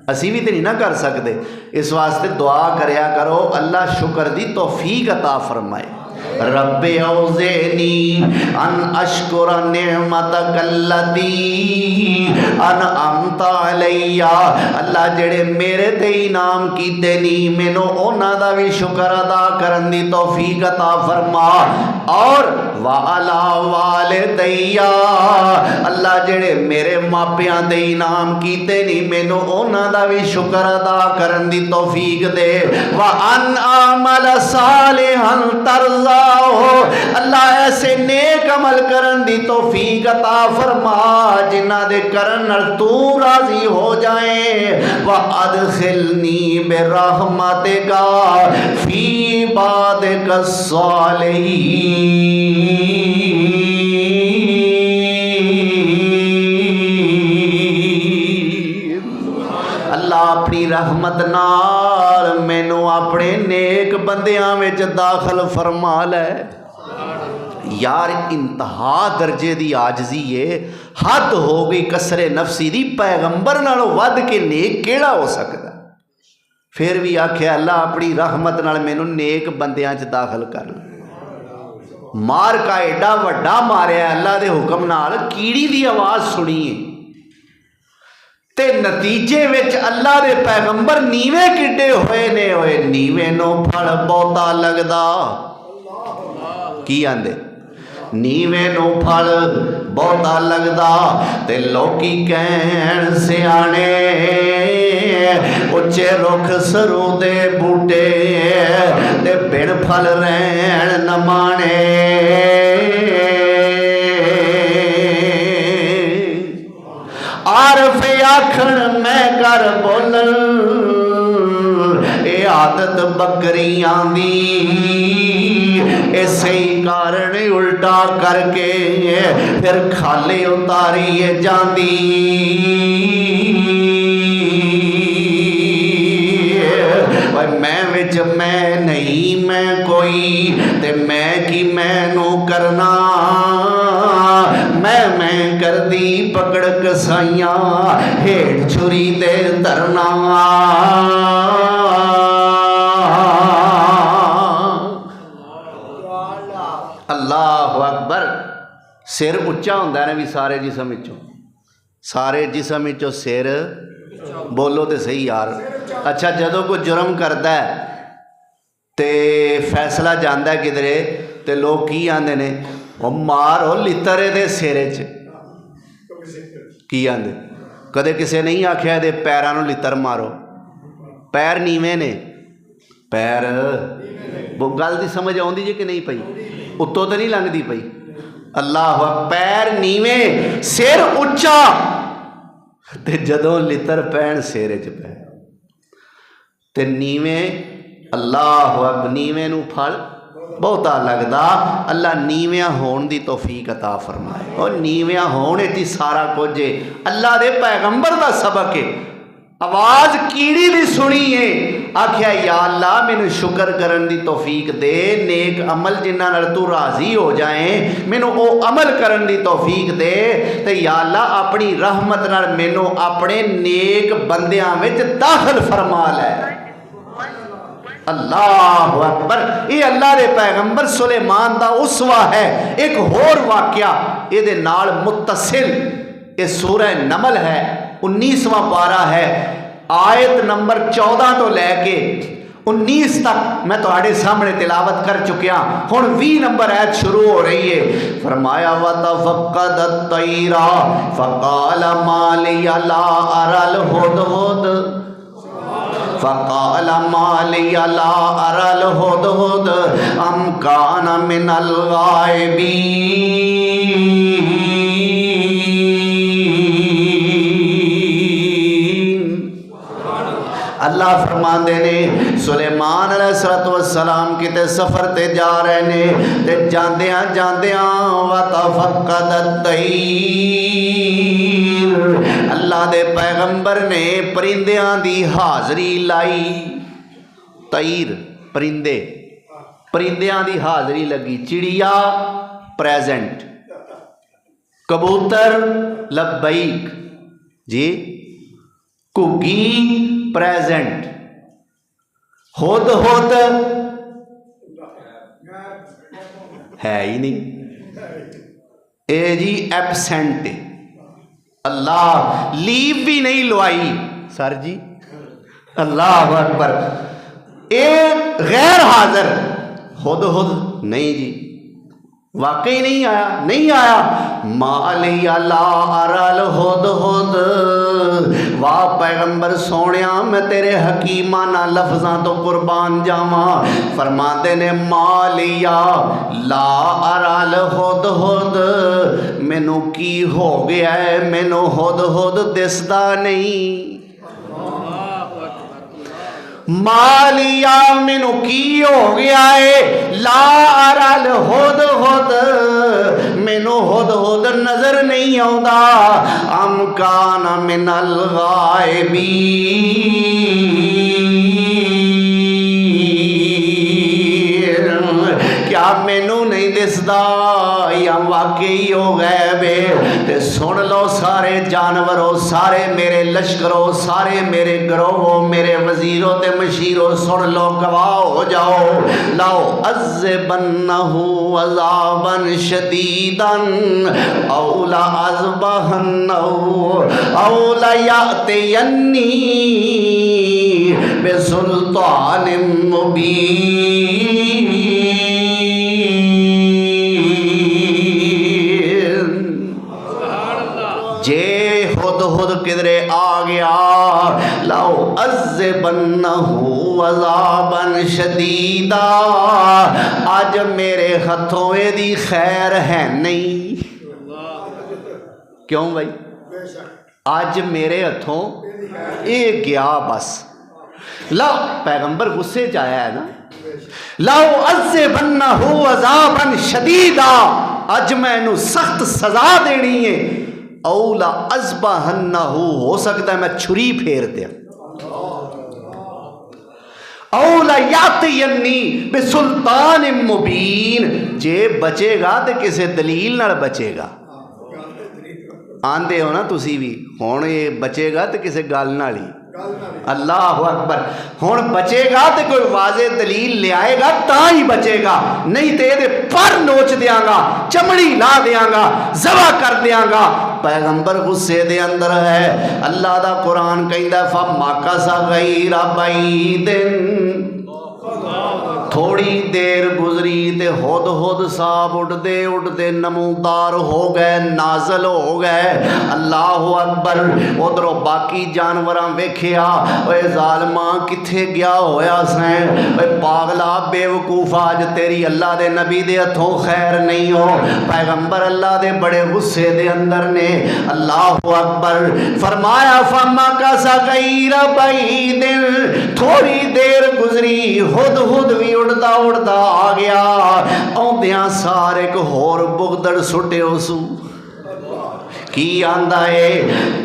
असी भी तो नहीं ना कर सकते। इस वास्ते दुआ करया करो, अल्लाह शुक्र दी तौफीक अता फरमाए। रब्बे औज़िनी अन अशकुर निअमतकल्लती अनअमत अलैया, अल्लाह जेड़े मेरे ते इनाम कीते नी, मैनू उन्हां दा भी शुक्र अदा करन दी तौफीक अता फरमा। और व अला वालिदैया, अल्लाह जेड़े मेरे मापियां ते इनाम कीते नी, मैनू उन्हां दा भी शुक्र अदा करन दी तौफीक दे। व अन अमल सालिहन तरज़ा, अल्लाह ऐसे नेक अमल करन दी तौफीक अता फरमा जिन्हां दे करन नाल तू राजी हो जाए। व अदखिलनी बिरहमतिका फी इबादिका सालिहीन। अपनी रहमत नाल मैनू अपने नेक बंदियां विच दाखिल फरमा लै। यार इंतहा दर्जे की आजजी है, हद हो गई कसरे नफसी दी। पैगंबर नालों वध के नेक केड़ा हो सकता? फिर भी आख्या अल्लाह अपनी रहमत नाल मैनू नेक बंदियां च दाखिल कर ले। मार का एडा वड्डा मारिया अल्लाह के हुक्म नाल, कीड़ी की आवाज़ सुनी ते नतीजे विच अल्लाह के पैगंबर नीवे किड्डे होए ने। होए नीवे नो फल बहुता लगदा। की आंदे? नीवे नो फल बहुता लगदा ते लोकी कहण सियाणे, उच्चे रुख सरू दे बूटे ते बिन फल रहण न माणे। आरफ आखण मैं कर बोलन, ये आदत बकरियां दी। इसे ही कारण उल्टा करके फिर खाले उतारी जाती। मैं विच मैं नहीं मैं कोई ते मैं की मैनू करना। मैं कर दी पकड़ कसाइयां हेठ छुरी दे धरना। अल्लाह अकबर। सिर उच्चा होंदा है भी सारे जिसम विचों, सारे जिसम विचों सिर। बोलो तो सही यार। अच्छा जदों कोई जुर्म करता है तो फैसला जाता है किधरे, तो लोग की आंदे ने, वो मारो लित्तर दे सिरे च। की आंदे? कदे किसी नहीं आख्या दे पैरां नूं लित्तर मारो। पैर नीवे ने, पैर वो गल दी समझ आउंदी जे कि नहीं पई? उत्तों तो नहीं लंघदी पई। अल्लाह, पैर नीवे सिर उच्चा, ते जदों लित्तर पैण सिर च पै ते नीवे। अल्लाह, नीवे नूं फल बहुता लगदा। अल्लाह नीवियां होण दी तौफीक अता फरमाए। और नीवियां होण इच सारा कुछ है। अल्लाह दे पैगंबर दा सबक है। आवाज़ कीड़ी दी सुनी है, आख्या या अल्लाह मैनू शुक्र करन दी तौफीक दे। नेक अमल जिन्हां नाल तू राजी हो जाए मैनू वो अमल करन दी तौफीक दे। ते या अल्लाह अपनी रहमत नाल मैनू अपने नेक बंदियां विच दाखिल फरमा लै। अल्लाह अकबर। ये अल्लाह के पैगंबर सुलेमान का उसवा है। एक होर वाकया ये नाल मुत्तसिल, ये सूरह नमल है, 19वां पारा है, आयत नंबर 14 तो लैके 19 तक मैं तुहाडे सामने तिलावत कर चुकिया। हुण 20 नंबर आयत शुरू हो रही है। फरमाया वतफक्कदत तैरा फकाल मा लिया ला अरल हुदहुद, फकाल मा लिया ला अरल हुदहुद अम कान मिनल गायबीन। अल्लाह फरमाते ने सुलेमान अलैहिस्सलाम किते सफ़र ते जा रहे ने, ते जांदियां जांदियां वतफक्कदत तैर, अल्लाह दे पैगंबर ने परिंदियां दी हाज़री लाई। तैर परिंदे, परिंदियां दी हाज़री लगी। चिड़िया प्रेजेंट, कबूतर लब्बैक जी, घुग्गी प्रेजेंट, हुद हुद है ही नहीं, ए जी एबसेंट। अल्लाह लीव भी नहीं लवाई सर जी। अल्लाह अकबर। ए गैर हाजिर, हुद हुद नहीं जी, वाकई नहीं आया, नहीं आया। मालिया ला अरल हुद हुद, वाह पैगंबर सोनिया मैं तेरे हकीमाना लफ्ज़ां तो कुर्बान जावा। फरमाते ने मालिया ला अरल हुद हुद, मैनू की हो गया है, मैनू हुद हुद दिसदा नहीं। मालिया मैनू की हो गया है, ला अरल हुद हुद, मैनू हुद हुद नजर नहीं आउंदा। अम कान मिनल गायबीन, क्या मैनू नहीं दिसदा या वाकई हो गए बे। ते सुन लो सारे जानवरों, सारे मेरे लश्करों, सारे मेरे गिरोहों, मेरे वजीरों ते मशीरों, सुन लो गवाह हो जाओ। लाओ अज़्ज़बन्नहु अज़ाबन शदीदन औला अज़बहन्नहु औला यातियन्नी बिसुल्तानिम मुबीन। जे खुद खुद किधरे आ गया, लाओ अज़्ज़बन्नहु अज़ाबन शदीदा, आज मेरे हथों एदी खैर है नहीं। क्यों भाई? आज मेरे हथों ये गया बस। लाओ, पैगंबर गुस्से च आया है ना। लाओ अज़्ज़बन्नहु अज़ाबन शदीदा, अज मैं इनू सख्त सजा देनी है। औला अज़बहन्नहु, हो सकता है मैं छुरी फेर दिया। औला यातियन्नी बिसुल्तान मुबीन, जे बचेगा तो किसी दलील नाल बचेगा। आंदे हो ना तुसी भी, हुण ये बचेगा तो किसी गल नाल ही। अल्लाह अकबर। हुण बचेगा तो कोई वाजे दलील ले आएगा ता ही बचेगा, नहीं तो ये पर नोच दियांगा, चमड़ी ला दियांगा, जबा कर दियांगा। पैगंबर गुस्से दे अंदर है। अल्लाह दा कुरान कहंदा फमाकसा गैरा बैदिन, थोड़ी देर गुजरी ते हुद हुद साहब उड़ते उड़ते नमूदार हो गए, नाजल हो गए। अल्लाह अकबर। उधरों बाकी जानवर वेखिया, ओए जालमा किथे गया होया सैं, ओए पागला बेवकूफा, अज तेरी अल्लाह दे नबी दे हथों खैर नहीं हो। पैगंबर अल्लाह दे बड़े गुस्से दे अंदर ने। अल्लाह अकबर। फरमाया फमा का सा गैरा बैदिन, थोड़ी देर गुजरी, हुद हुद भी उड़दा उड़दा आ गया। आउंदियां सारे को होर बुगदड़ सुटियो सू। की आंदा है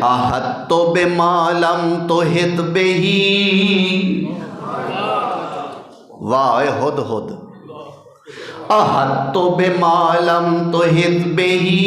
आहत तो बेमालम तो हित बेही, वाह हुद हुद। आहत तो बेमालम तो हित बेही,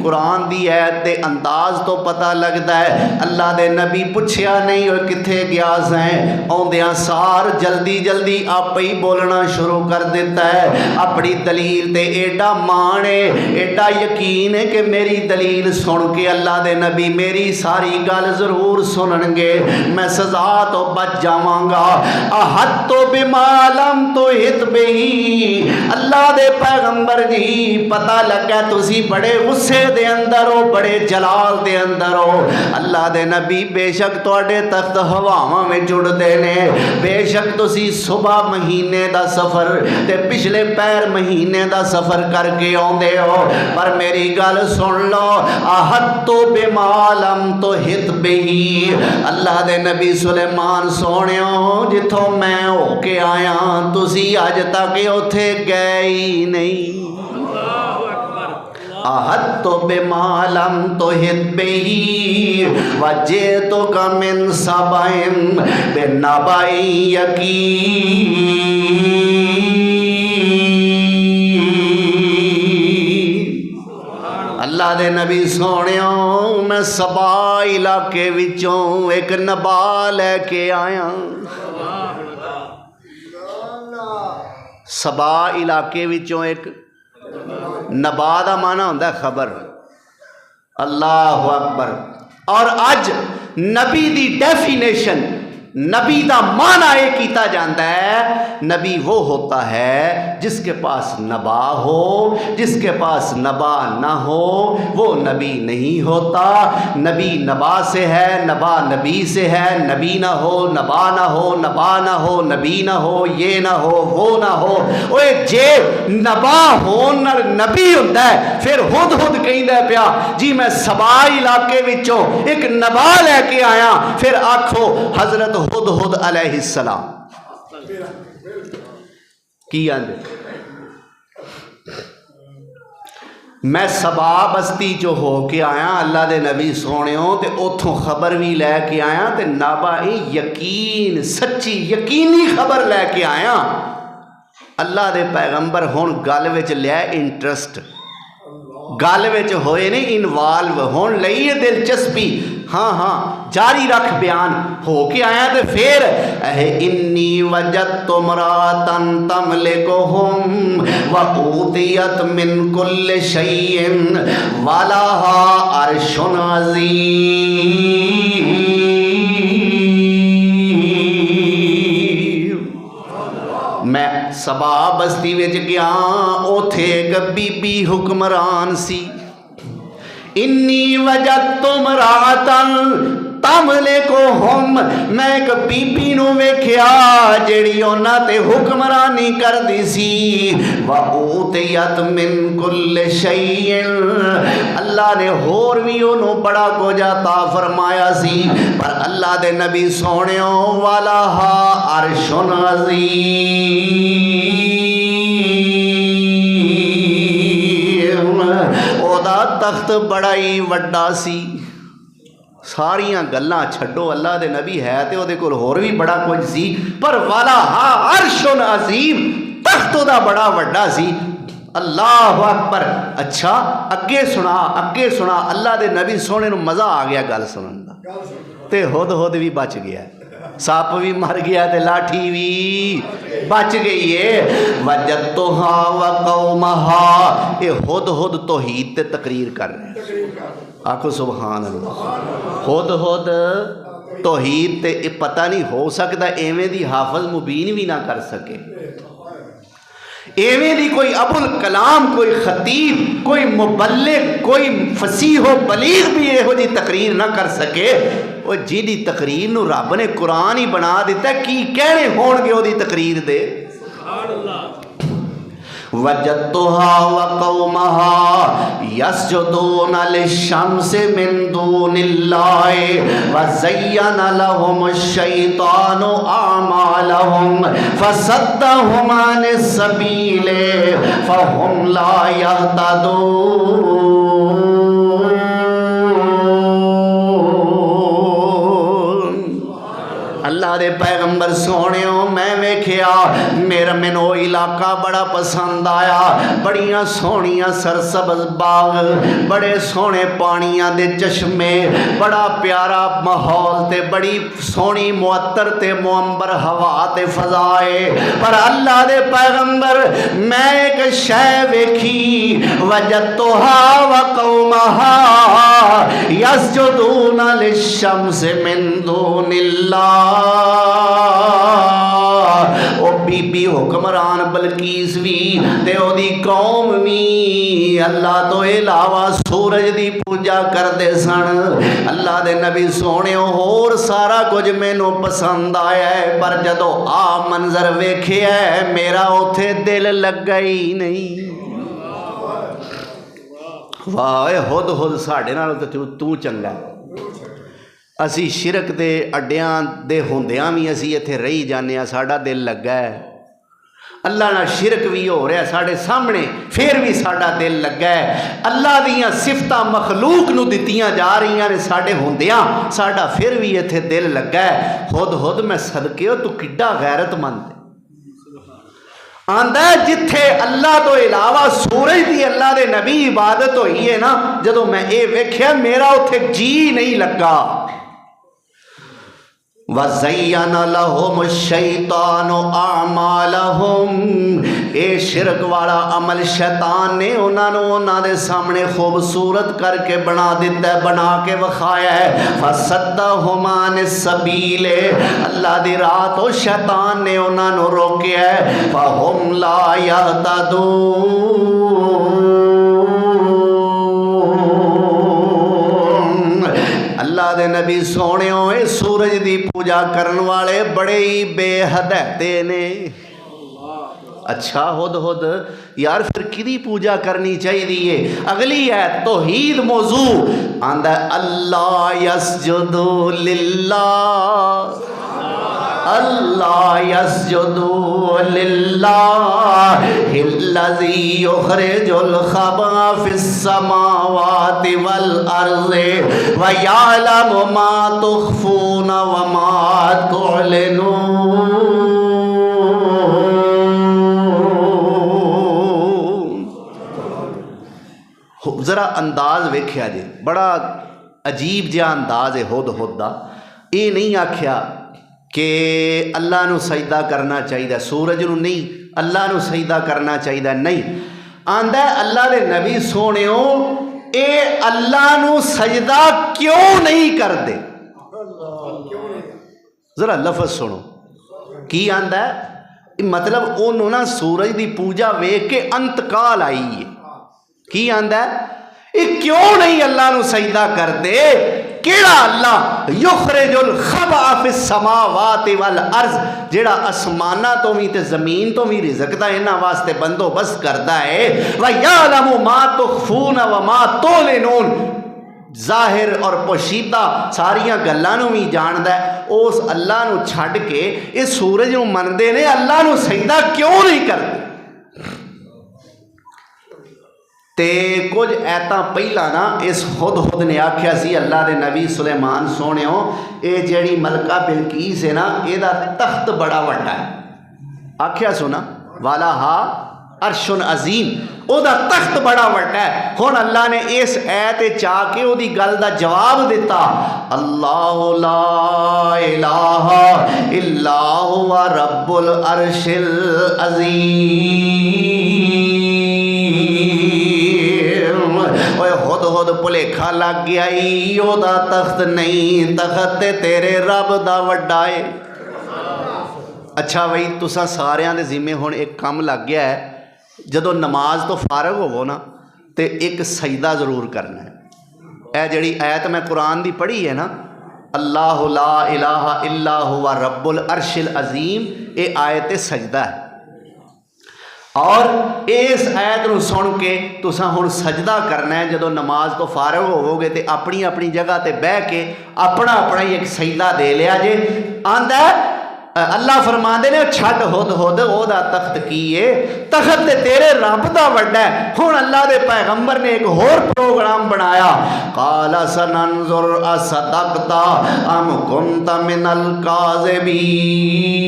कुरान दी ऐत दे अंदाज तो पता लगता है अल्लाह दे नबी पुछया नहीं और किथे गया सैं, आउंदियां सार जल्दी जल्दी आप ही बोलना शुरू कर देता है। अपनी दलील ते एडा मान है, एडा यकीन है कि मेरी दलील सुन के अल्लाह दे नबी मेरी सारी गल जरूर सुननगे, मैं सजा तो बच जावांगा। आहत तो बिमालम तो हित बेही। अल्लाह दे पैगंबर जी पता लगा तुसी बड़े गुस्से दे अंदर हो, बड़े जलाल दे अंदर हो। अल्लाह दे नबी बेशक तुहाडे तख्त हवावां विच उड़दे ने, बेशक तुसी सुबह महीने दा सफर ते पिछले पैर महीने दा सफर करके आउंदे हो, पर मेरी गल सुन लो। आहत तो बेमालम तो हित बेही। अल्लाह दे नबी सुलेमान सोहणियो जिथों मैं हो के आया तुसी अज तक उथे गए ही नहीं। आहत तो बेमालम तो हित बेही, वजे तो कमिन सबाइन बेनबाई यकीन। अल्लाह दे नबी सोहणियो मैं सबा इलाके विचों एक नबा लैके आया। सबा इलाके विचों एक नबा दा माना होंदा खबर। अल्लाह अकबर। और अज नबी दी डेफिनेशन, नबी दा माना ये किया जाता है, नबी वो होता है जिसके पास नबा हो, जिसके पास नबा ना हो वो नबी नहीं होता। नबी नबा से है, नबा नबी से है, नबी ना हो नबा ना हो, नबा ना हो नबी ना हो, ये ना हो वो ना हो। ओए जे नबा हो नबी होंदा है फिर हुद हुद कहंदा पिया जी मैं सबा इलाके विचों एक नबा लैके आया, फिर आखो हजरत हुद हुद अलैहिस्सलाम की आंदे। मैं सबा बस्ती चो हो के आया अल्लाह दे नबी सोनियो ते उथों खबर भी लैके आया ते नाबा यकीन सच्ची यकीनी खबर लैके आया। अल्लाह दे पैगंबर हुण गल विच लिया इंटरस्ट, गल विच होए ने इनवाल्व, हुण लई है दिलचस्पी। हाँ हाँ जारी रख बयान। हो के आया तो फिर इन्नी वजदतु इम्राअतन तमलिकुहुम व ऊतियत मिन कुल्लि शैइन वलहा अर्शुन अज़ीम। मैं सबा बस्ती विच गया, उथे एक बीबी हुक्मरान सी। इन्नी वजदतु इम्राअतन तमलिकुहुम, मैं एक बीबी नूं वेख्या जिहड़ी उन्हां ते हुक्मरानी करदी सी। व ऊतियत मिन कुल्लि शैइन, अल्लाह ने होर भी उन्होंने बड़ा कुछ अता फरमाया सी, पर अल्लाह दे नबी सोनियो वलहा अर्शुन अज़ीम, ओदा तख्त बड़ा ही वड्डा सी। सारियां गल्लां छड्डो, अल्लाह दे नबी है तो उहदे कोल होर भी बड़ा कुछ सी, पर वलहा अर्शुन अज़ीम, तख्त ओदा बड़ा वड्डा सी। अल्लाह अकबर। अच्छा अगे सुना, अगे सुना। अल्लाह दे नबी सोने नूं मज़ा आ गया गल सुनन दा, ते हुद हुद भी बच गया, सप भी मर गया ते लाठी भी बच गई है। वजदतुहा व कौमहा, ये हुद हुद तौहीद ते तकरीर कर रहे हैं। आखो सुभान अल्लाह। हुद हुद तौहीद ते पता नहीं हो सकता एवें दी हाफिज मुबीन भी ना कर सके, एवें दी कोई अबुल कलाम, कोई खतीब, कोई मुबल्लिग, कोई फसीहो बलीग भी यहो जी तकरीर ना कर सके। वो जिहदी तकरीर नूं रब ने कुरान ही बना दिता, की कहने होणगे ओहदी तकरीर दे। वजदतुहा व कौमहा यसजुदून लिशम्सि मिन दूनिल्लाहि व ज़य्यना लहुमुश्शैतानु अमालहुम फसद्दहुम अनिस सबील फहुम ला यहतदून। अल्लाह दे पैगंबर सोनियो मैं वेख्या, मैनू इलाका बड़ा पसंद आया। बड़ियां सोहनियां सरसब्ज़ बाग, बड़े सोहने पानियां दे चश्मे, बड़ा प्यारा माहौल ते बड़ी सोहनी मुअत्तर ते मुअंबर हवा ते फजाए। पर अल्लाह दे पैगंबर मैं एक शै वेखी, वजदतुहा व कौमहा यसजुदून लिशम्सि मिन दूनिल्लाह। ओ बीबी हुक्मरान बलकीस भी ते ओदी कौम भी अल्लाह तो इलावा सूरज की पूजा करते सन। अल्लाह दे नबी सोने होर सारा कुछ मैनू पसंद आया है, पर जदों आ मंजर वेख्या मेरा उथे दिल लगा ही नहीं। वाह हुद हुद साढ़े नाल तू चंगा। असी शिरक दे अड्डियां दे होंदियां भी असी इत्थे रही जाने, साडा दिल लगा है। अल्लाह नाल शिरक भी हो रहा साढ़े सामने, फिर भी साडा दिल लगा है। अल्लाह दियां सिफतां मखलूक नूं दित्तियां जा रही ने साडे होंदियां, साडा फिर भी इत्थे दिल लगा है। खुद खुद मैं सदके तू किड्डा गैरतमंद आंदा जिथे अल्लाह तो इलावा सूरज की अल्लाह दे नबी इबादत होई है ना, जदों मैं ये वेख्या मेरा उथे जी नहीं लगा। वज़य्यना लहुमुश्शैतानु अमालहुम, ये शिरक वाला अमल शैतान ने उन्होंने दे सामने खूबसूरत करके बना दिता है, बना के विखाया है। फसद्दहुम अनिस सबील, अल्लाह दी राह तो शैतान ने उन्होंने रोकया है। फहुम ला यहतदून। अल्लाह दे नबी सोने सूरज की पूजा करने वाले बड़े ही बेहदैते ने। अच्छा हुद हुद यार फिर किदी पूजा करनी चाहिए? अगली है तौहीद मौजू आंदा अल्लाह यसजुदु लिल्लाह अल्लाह यस्जुदू लिल्लाहिल्लज़ी युखरिजुल खबा फिस्समावाति वल अर्ज़ि व यअलमु मा तुख़्फ़ून व मा तुअलिनून। जरा अंदाज वेख्या जी, बड़ा अजीब जिहा अंदाज है हुद दा। ये नहीं आख्या कि अल्लाह नू सजदा करना चाहिए, सूरज नू नहीं, अल्लाह नू सजदा करना चाहिए, नहीं आंदा अल्लाह दे नबी सोनियो ए अल्लाह नू सजदा क्यों नहीं करते। जरा लफज सुनो की आंदा, मतलब उन्होंने ना सूरज की पूजा वेख के अंतकाल आई है। की आंदा ये क्यों नहीं अल्लाह नू सजदा करते। केड़ा अल्लाह युखरिजुल खबा फिस समावाति वल अर्ज़, जेड़ा आसमाना तो भी ते जमीन तो भी रिज़्क़ दा इन्हां वास्ते बंदोबस्त करदा है। व यअलमु मा तुख़्फ़ून व मा तुअलिनून, जाहिर और पोशीदा सारिया गल्लां नू भी जानदा है। उस अल्लाह नू छड्ड के ये सूरज नू मनदे ने, अल्लाह नू सजदा क्यों नहीं करते। ते कुछ ऐता पहला ना इस हुद ने आख्या सी अल्लाह के नबी सुलेमान सोनियो, ये जेड़ी मलका बिलकीस है ना, ਇਹਦਾ तख्त बड़ा वड्डा है। आख्या सुना वाला हा अर्शुन अजीम, ਉਹਦਾ तख्त बड़ा वड्डा है। हुण अल्लाह ने इस ऐत चा के ਉਹਦੀ गल का जवाब दिता, अल्लाह ला इलाहा इल्ला हुवा रब्बुल अर्शिल अजीम। खुद भुलेखा लग गया, ओदा तख्त नहीं, तख्त तेरे रब दा वड्डा है। अच्छा बई तुसा सारियां दे जिम्मे हुण एक काम लग गया है, जदों नमाज तो फारग होवो ना तो एक सजदा जरूर करना है। यह जिहड़ी आयत मैं कुरान दी पढ़ी है ना, अल्लाह ला इलाहा इल्ला हुवा रब्बुल अर्शिल अजीम, ये आयत सजदा है। और इस आयत को सुन के तुसां हुण सजदा करना है। जदों नमाज तो फारग होवोगे तो अपनी अपनी जगह पर बह के अपना अपना ही एक सजदा दे लिया जे। आंदा अल्लाह फरमाते ने छड्ड हुद ओदा तख्त की है, तख्त ते तेरे रब दा वड्डा है। हुण अल्लाह दे पैगंबर ने एक होर प्रोग्राम बनाया, काला सनंजुर असदक्ता अम कुंता मिनल काज़िबीन।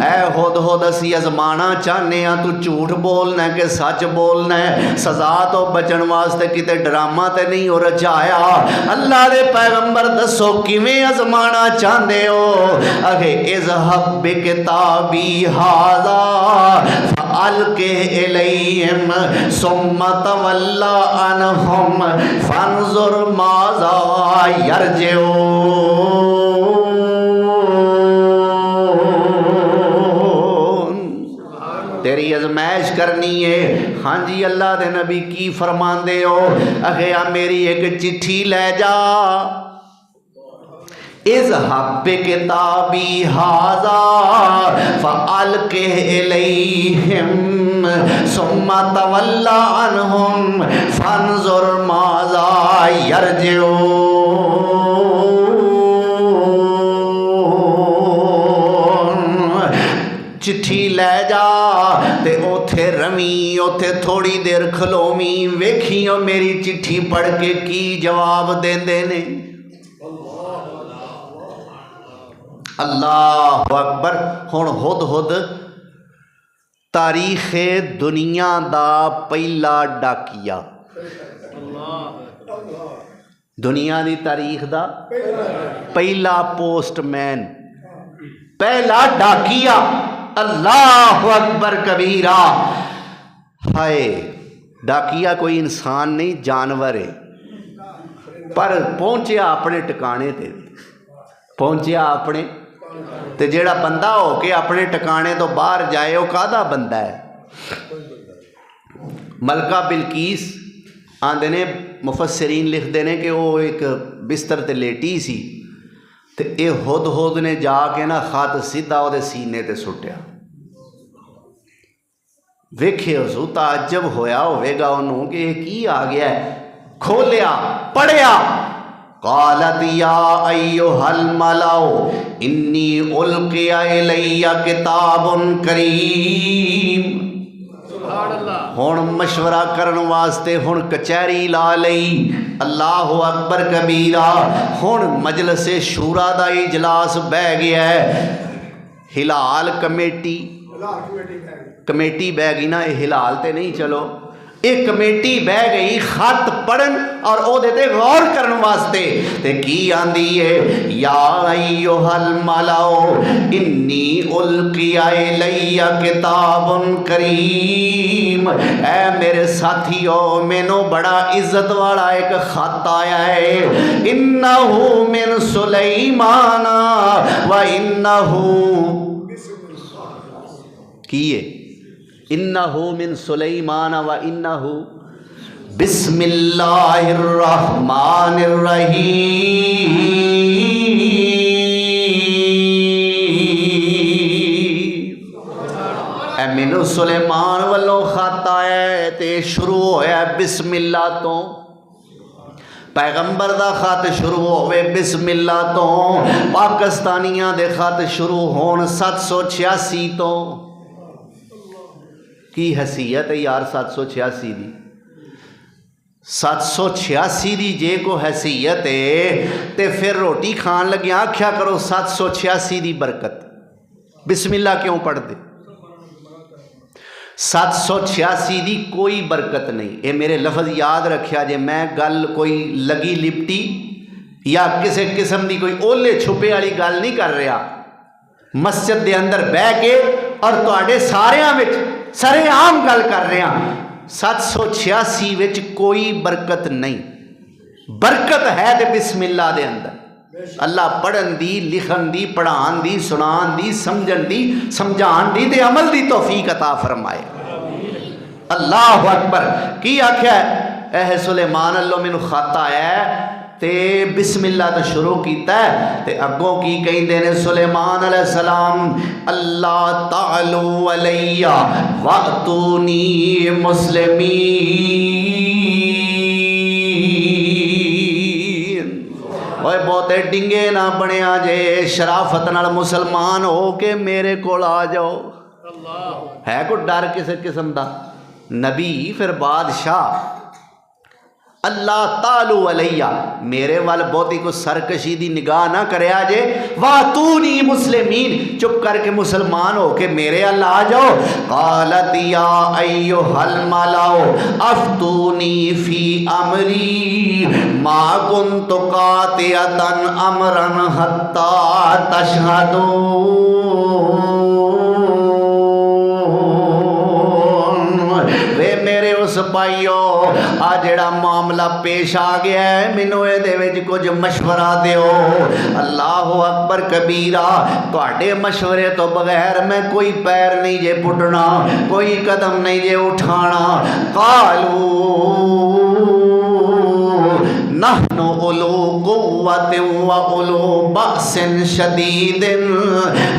ऐ हुद असी अजमाना चाहने आ तू झूठ बोलना है कि सच बोलना है, सजा तो बचन वास्ते किते ड्रामा ते नहीं हो रचाया। अल्लाह दे पैगंबर दसो किवें अजमाना चाहते हो। अगे इज़हब बिकिताबी हाज़ा फ़अल्क़ि इलैहिम सुम्मा तवल्ला अन्हुम फ़न्ज़ुर माज़ा यरजिऊन। तेरी आजमाइश करनी है। हाँ जी अल्लाह दे नबी की फरमांदे हो, अगे आ मेरी एक चिट्ठी ले जा, इज़हब बिकिताबी हाज़ा फ़अल्क़ि इलैहिम सुम्मा तवल्ला अन्हुम फ़न्ज़ुर माज़ा यरजिऊन। चिट्ठी लै जा ते उथे रवी, उथे थोड़ी देर खलोवी, वेखियो मेरी चिट्ठी पढ़ के की जवाब देंदे ने। अल्लाह अकबर। हुण हुद तारीख दुनिया दा पहला डाकिया, दुनिया की तारीख दा पहला पोस्टमैन, पहला डाकिया। अल्लाह अकबर कबीरा। हाय डाकिया कोई इंसान नहीं जानवर है, पर पहुंचा अपने टिकाने ते, पहुंचा अपने ते जेड़ा बंदा हो के अपने टिकाने तो बाहर जाए वो कादा बंदा है। मलका बिलकीस आंदे ने मुफस्सिरीन लिखते हैं कि वो एक बिस्तर ते लेटी सी ते ये हुद ने जाके ना खत सीधा वो सीने ते सुट्या। वेखे उसू ताज्जब होया होगा उन्होंने कि ये की आ गया है। खोलिया पढ़िया क़ालत या अय्युहल मलाउ इन्नी उल्क़िया इलैया किताबुन करीम। हुण मशवरा करन वास्ते हुण कचहरी ला लई। अल्लाहु अकबर कबीरा। हुण मजलिस शूरा दा इजलास बह गया है। हिलाल कमेटी बह गई ना, ये हिलाल ते नहीं, चलो एक कमेटी बह गई खत पढ़न और ओदे ते गौर करन वास्ते। ते की आंदी है, या अय्युहल मलाओ इन्नी उल्क़िया इलैया किताबुन करीम। ऐ मेरे साथियों, मैनू बड़ा इज्जत वाला एक खत आया है। इन्नहु मिन सुलैमान व इन्नहु की है, इन्नहु मिन सुलैमान व इन्नहु बिस्मिल्लाहिर रहमानिर रहीम। ए मैनू सुलेमान वालों खत आया ते शुरू होया बिस्मिल्लाह तो। पैगंबर दा खत शुरू होवे बिस्मिल्लाह तो। पाकिस्तानियां दे खत शुरू होन 786 तो। की हैसीयत है यार 786 दी? 786 दी जे को हैसीयत है ते फिर रोटी खान लगे आख्या करो 786 दी बरकत। बिस्मिल्लाह क्यों पढ़ते? 786 दी कोई बरकत नहीं। ये मेरे लफज याद रखिया जे, मैं गल कोई लगी लिपटी या किसी किस्म की कोई ओले छुपे वाली गल नहीं कर रहा। मस्जिद के अंदर बह के और तुहाडे सारियां विच सरेआम गल कर रहे हैं। 786 विच कोई बरकत नहीं। बरकत है तो बिस्मिल्लाह दे अंदर। अल्लाह पढ़न दी, लिखन दी, पढ़ान दी, सुनान दी, समझन दी, समझान दी ते अमल दी तौफीक अता फरमाए। अल्लाह अकबर। की आख्या है सुलेमान अल्लाह मैनू खत आया है ते बिस्मिल्लाह तो शुरू किया है ते अगों की कहते ने सुलेमान अलैहिस्सलाम, अल्लाह तालू अलैया वअतूनी मुस्लिमीन। ओए बहुते डिंगे ना बनिया जे, शराफत नाल मुसलमान हो के मेरे कोल आ जाओ। है कोई डर किसी किस्म का? नबी फिर बादशाह। अल्लाह तालू अलैया, मेरे वाल बहुती को सरकशी दी निगाह ना करया जे। वातूनी मुस्लिमीन, चुप करके मुसलमान हो के मेरे अल्लाह आ जाओ। क़ालत या अय्युहल मलाओ अफ्तूनी फी अमरी मा कुन्तु क़ातिअतन अमरन हत्ता तशहदून। वे मेरे उस भाइयों, आ जेड़ा मामला पेश आ गया है, मैनू इहदे विच कुछ मशवरा दिओ। अल्लाह अकबर कबीरा। तुहाडे मशवरे तो बगैर मैं कोई पैर नहीं जे पुटना, कोई कदम नहीं जे उठाना। कालू नहनु उलू कुव्वतिन व उलू बअसिन शदीदिन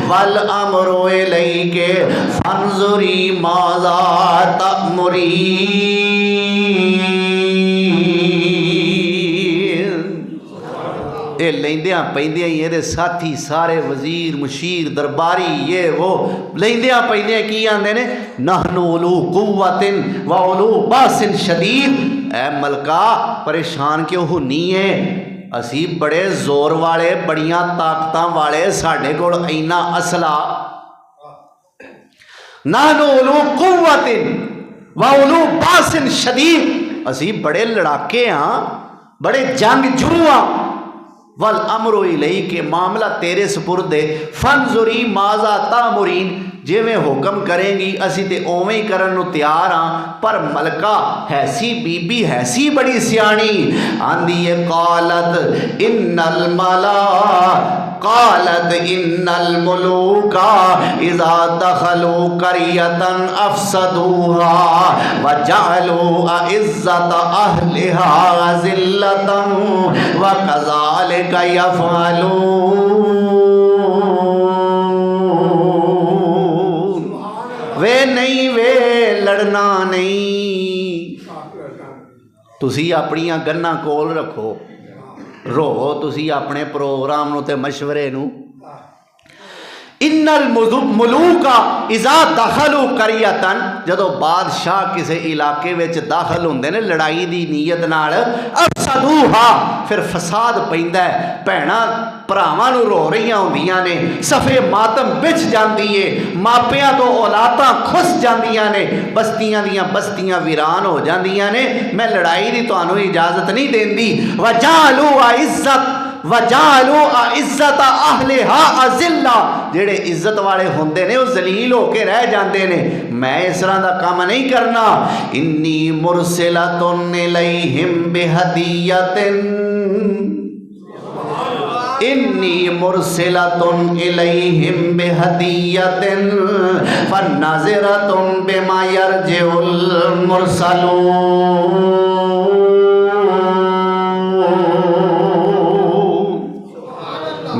वल अमरु इलैके फंजुरी माज़ा तअमुरीन। ये लेंदियां पैंदियां ही ये साथी सारे वजीर मुशीर दरबारी ये वो लेंदियां पैंदियां की आंदे ने, नहनु उलू कुव्वतिन व उलू बअसिन शदीद। ऐ मलका परेशान क्यों होनी है? असी बड़े जोर वाले, बड़ियां ताकतां वाले, साढ़े कोल इन्ना असला। नहनु उलू कुव्वतिन व उलू बअसिन शदीद, असी बड़े लड़ाके हाँ, बड़े जंगजू हाँ। वल अमरो इलई के मामला तेरे सुपुर्द है। फंजुरी माज़ा तामुरीन, जिवें हुक्म करेंगी असी ते उवें ही करन नूं तैयार हाँ। पर मलका हैसी बीबी हैसी बड़ी सियाणी आंदी है। कालत इन्नल मला कालत इन्नल मुलूका इज़ा दखलू करियतन अफसदूहा व जअलू अइज़्ज़त अहलिहा अज़िल्लतन व कज़ालिका यफ़अलून। वे नहीं, वे लड़ना नहीं। तुसी अपनियां गन्ना कोल रखो, रोवो तुसी अपने प्रोग्राम नूं ते मशवरे नूं। इन्नल मुलूका इज़ा दखलू करियतन, जदों बादशाह किसी इलाके विच दाखिल होंदे ने लड़ाई दी नीयत नाल, अफसदूहा फिर फसाद पैंदा है। भैणां भरावां नूं रो रहीआं होंदियां ने, सफ़े मातम बिछ जांदी है, मापियां तो औलादां खुस जांदियां ने, बस्तियां दियां बस्तियां वीरान हो जांदियां ने। मैं लड़ाई दी तुहानूं इजाजत नहीं देंदी। वजालू इज्जत वजालू इज्जत अहलिहा अजिल्ला, जेड़े इज्जत वाले होंदे ने वो जलील होके रह जाते ने। मैं इस तरह का काम नहीं करना। इन्नी मुरसिलतुन इलैहिम बिहदियतिन, इन्नी मुरसिलतुन इलैहिम बिहदियतिन फन्नाज़िरतुन बिमा यरजिउल मुरसलून।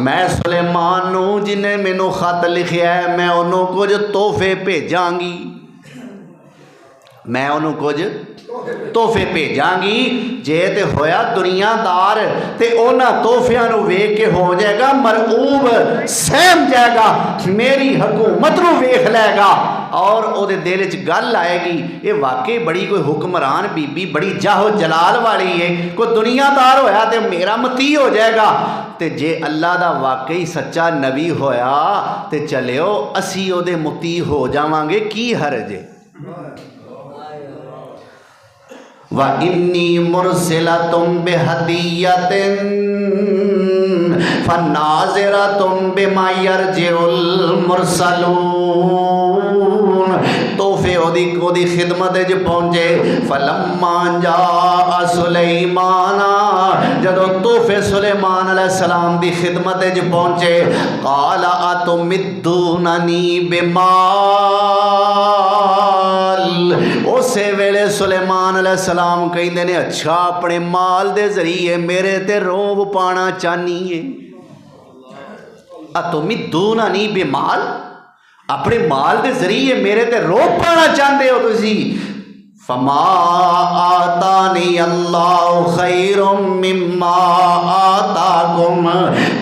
मैं सुलेमान नूं जिन्हें मैनू खत लिखिया है, मैं उन्होंने कुछ तोहफे भेजांगी, मैं उन्होंने कुछ तोहफे भेजांगी। जे ते होया दुनियादार ते उन्हां तोहफियां नूं वेख के हो जाएगा मरऊब, सहम जाएगा, मेरी हुकूमत नूं वेख लेगा और उहदे दिल च गल आएगी, ये वाकई बड़ी कोई हुक्मरान बीबी बड़ी जाहो जलाल वाली है, कोई दुनियादार होया तो मेरा मती हो जाएगा। ते जे अल्लाह दा वाकई सच्चा नबी होया तो चलियो असी उहदे मुती हो जावांगे, की हर्ज है। व इन्नी मुरसिलतुम बिहदियतिन फन्नाज़िरतुम बिमा यरजिउल मुरसलून। तोहफे ओदी खिदमत च पहुंचे। फलम्मा जा सुलैमाना, जदों तोहफे सुलेमान अलैहिस्सलाम दी खिदमत च पहुंचे। काला अतुमिद्दूननी बिमाल, उसे वेले सुलेमान अलैहिस्सलाम कहंदे ने अच्छा अपने माल दे जरिए मेरे ते रोब पाना चाहनी है। अतुमिद्दूननी बिमाल, अपने माल के जरिए मेरे ते रोब पाना चाहते हो तुसी। फमा आतानी अल्लाहु खैरुम मिम्मा आताकुम,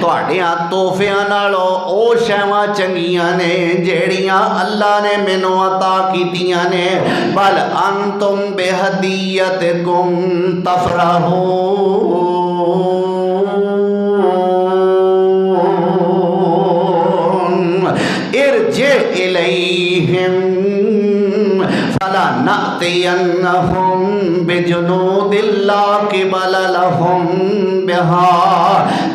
तुहाडियां तोहफियां नालों ओ शैवां चंगियां ने जेड़ियां अल्लाह ने मैनू अता कीतियां ने। बल अंतुम बिहदियतिकुम तफरहून, इरजे इलैहिम फलनअतियन्नहुम बिजुनूदिन ला क़िबल लहुम बिहा।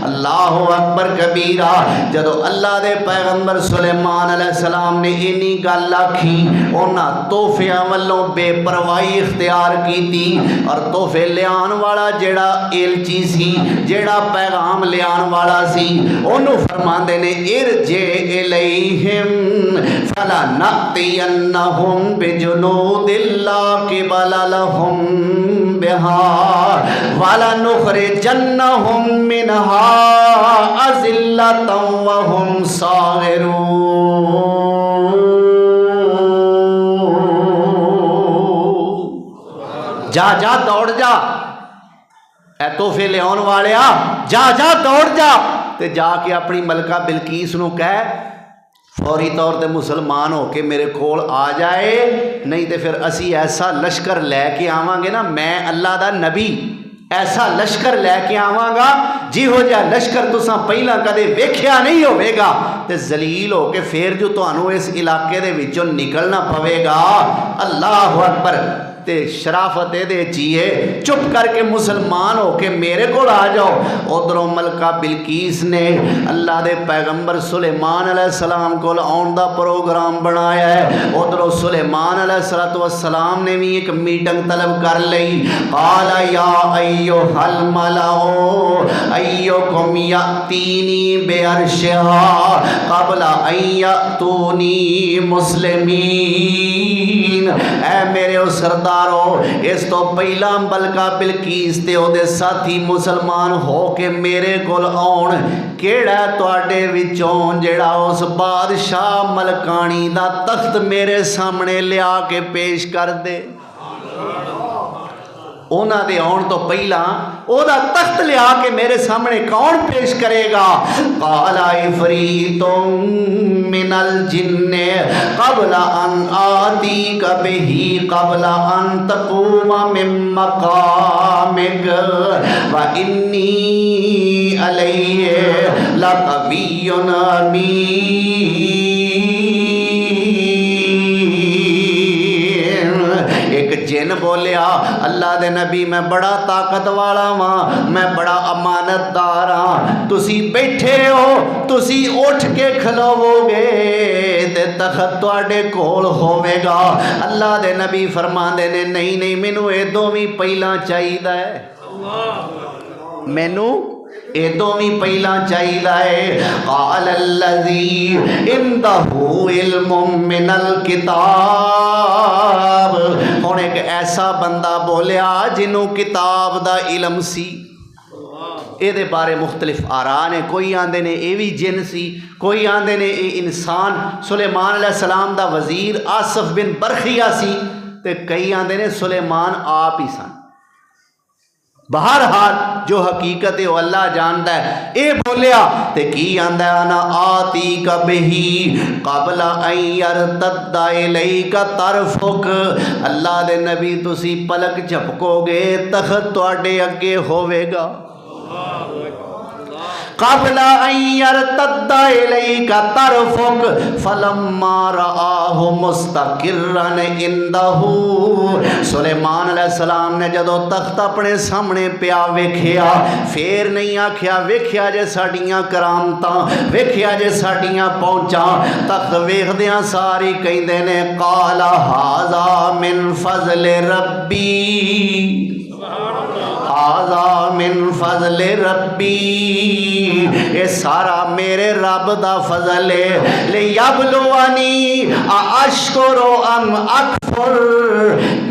अल्लाहु अकबर कबीरा। जदों अल्लाह दे पैगंबर सुलेमान अलैहिस्सलाम ने इन्नी गल आखी, उन्हां तोहफियां वल्लों बेपरवाही इख्तियार की और तोहफे लियान वाला जेड़ा एलची सी, जेड़ा पैगाम लियान वाला सी, उन्होंने फरमांदे ने इरजे इलैहिम फलनअतियन्नहुम बिजुनूदिन ला क़िबल लहुम बिहा वलनुखरिजन्नहुम मिनहा अज़िल्लतन व हुम साग़िरून। जा जा दौड़ जा, ए तोहफे लियाउण वालिया, जा जा दौड़ जा ते जाके अपनी मलका बिलकीस नूं कह फौरी तौर पर मुसलमान होके मेरे कोल आ जाए, नहीं तो फिर असी ऐसा लश्कर लैके आवांगे ना, मैं अल्लाह दा नबी ऐसा लश्कर लैके आवांगा जिहो जिहा लश्कर तुसां पहला कदे वेख्या नहीं होवेगा। ते जलील होके फिर जो तुहानूं इस इलाके दे विचों निकलना पवेगा। अल्लाह अकबर। ते शराफत ये चीए चुप करके मुसलमान होके मेरे को आ जाओ। उधरों मलका बिलकीस ने अल्लाह के पैगंबर सुलेमान अलैहिस्सलाम को आउण दा प्रोग्राम बनाया है। उधरों सुलेमान अलैहिस्सलाम ने भी एक मीटिंग तलब कर ली। काला या अय्युहल मलाओ अय्युकुम यातीनी बिअर्शिहा क़ब्ला अन यातूनी मुस्लिमीन। ऐ मेरे सरदार इस तो पहला बलका बिलकीस ते ओदे साथी मुसलमान हो के मेरे कोल आउण। केड़ा तुहाडे विचों जेड़ा उस बादशाह मलकानी दा तख्त मेरे सामने लिया के पेश कर दे। उन्हां दे आउण तो पहला ओदा तख्त लिया के मेरे सामने कौन पेश करेगा? काला इफरीतुम मिनल जिन्ने क़ब्ला अन आतीका बिही क़ब्ला अन तक़ूमा मिन मक़ामिक व इन्नी अलैहि लक़वियुन अमीन। जिन बोलिया अल्लाह दे नबी मैं बड़ा ताकत वाला वां, मैं बड़ा अमानतदार हाँ, तुसी बैठे हो, तुसी उठ के खलोवोगे ते तखत तुहाडे कोल होवेगा। अल्लाह दे नबी फरमांदे ने नहीं नहीं मैनू एदों भी पहला चाहिदा है, मैनू एदों भी पहला चाहिदा है। क़ालल्लज़ी इंदहु इल्मुम मिनल किताब, हुण एक ऐसा बंदा बोलिया जिन्हों किताब दा इलम सी। ये बारे मुख्तलिफ आरा ने, कोई आंदे ने ये भी जिन सी, कोई आंदे ने ये इंसान सुलेमान अलैहिस्सलाम दा वजीर आसफ बिन बरखिया सी, ते कई आंदे ने सुलेमान आप ही सन। बहरहाल जो हकीकत है वो अल्लाह जानता है। ये बोलिया ते की आंदा ना आती कबही क़ब्ला अन यरतद्दा इलैका तरफुक, अल्लाह दे नबी तुसी पलक झपकोगे तख्त तुहाडे अगे होवेगा। क़ब्ला अन यरतद्दा इलैका तरफुक फलम्मा रआहु मुस्तक़िर्रन इंदहु, सुलेमान अलैहिस्सलाम ने जदों तख्त अपने सामने पिया वेखिया, फिर नहीं आख्या वेखिया जे साडियां करामतां, वेखिया जे साडियां पहुंचां, तख्त वेखदियां सारी कहिंदे ने काला हाज़ा मिन फज़ल रब्बी, हाज़ा मिन फज़ल रब्बी, ये सारा मेरे रब दा फजल है। ले यबलुवनी अशकुरु अम अकफुर,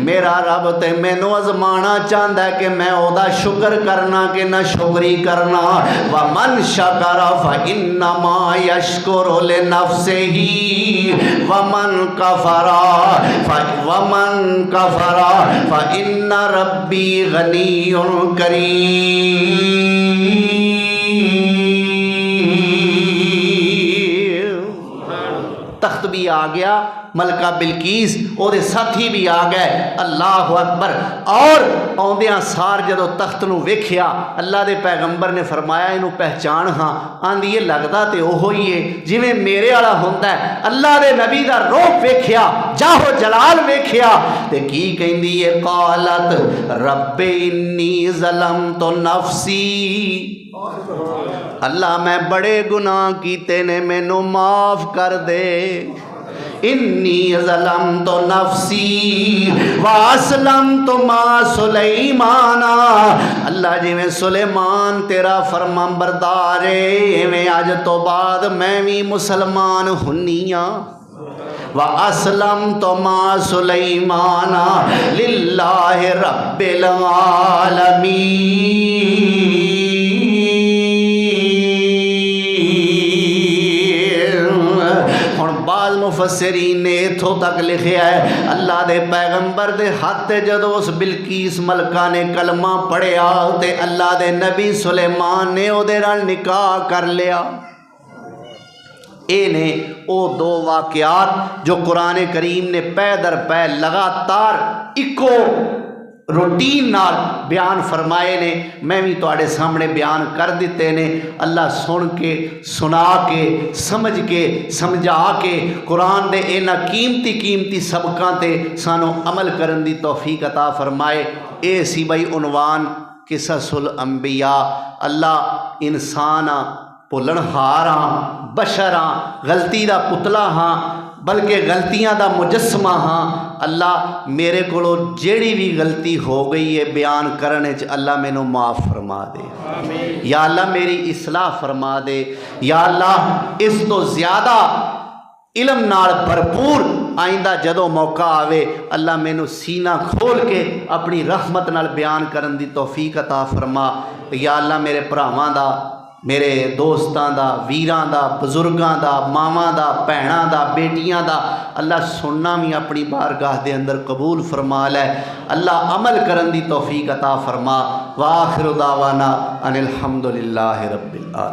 मेरा रब ते मैनू आजमाना चाहता है कि मैं ओदा शुक्र करना कि ना शुक्री करना। व मन शकरा फइन्नमा यशकुरु लिनफ्सिही व मन कफरा फइन्न रब्बी गनियुन करीम। तख्त भी आ गया, मलका बिल्कीस ओदे साथी भी आ गए, अल्लाह अकबर। और आउंदियां सार जदों तख्त नूं वेखिया, अल्लाह दे पैगंबर ने फरमाया इनू पहचान हाँ, आंदी ये लगदा ते ओहो ही है जिवें मेरे वाला हुंदा है। अल्लाह दे नबी दा रूप वेखिया, जाहो जलाल वेखिया ते की कहंदी है क़ालत रब्बे इन्नी ज़लमतु नफ्सी, अल्लाह मैं बड़े गुनाह कीते ने मैनू माफ़ कर दे। इन्नी ज़लमतु नफ्सी व असलमतु मा सुलैमाना, अल्लाह जिवें सुलेमान तेरा फरमाबरदार है इवें अज तो बाद मैं भी मुसलमान हुन्निया। व असलमतु मा सुलैमाना लिल्लाहि रब्बिल आलमीन। मुफस्सिरीन ने इथों तक लिखिया है अल्लाह दे पैगंबर दे हाथ जदों उस बिल्कीस मलका ने कलमा पढ़िया ते अल्लाह दे नबी सुलेमान ने ओदे नाल निकाह कर लिया। ये ने वो दो वाक़यात जो कुरान करीम ने पै दर पै लगातार इको रूटीन नाल बयान फरमाए ने, मैं भी तुहाडे सामने बयान कर दिते ने। अल्लाह सुन के सुना के समझ के समझा के कुरान दे इन्हां कीमती कीमती सबकां ते सानू अमल करन दी तौफीक अता फरमाए। ए सी बई उनवान किससुल अंबिया। अल्लाह इंसान भुलनहार हाँ, बशर हाँ, गलती दा पुतला हाँ, बल्कि गलतियां दा मुजस्समा हाँ। अल्लाह मेरे कोलों जेड़ी भी गलती हो गई है बयान करने च अल्लाह मैनू माफ़ फरमा दे, या अल्लाह मेरी इस्लाह फरमा दे, या अल्लाह इस तो ज़्यादा इलम नाल भरपूर आइंदा जदों मौका आवे अल्लाह मैनू सीना खोल के अपनी रहमत नाल बयान करन दी तौफीक अता फरमा। या अल्लाह मेरे भरावां दा मेरे दोस्तों का, वीरां का, बजुर्गों का, मावां का, भैनों का, बेटियां का अल्लाह सुनना भी अपनी बारगाह के अंदर कबूल फरमा लै। अल्लाह अमल करन दी तौफीक अता फरमा। वाखिर दावाना अनिल हम्दुलिल्लाहि रब्बिल आलमीन।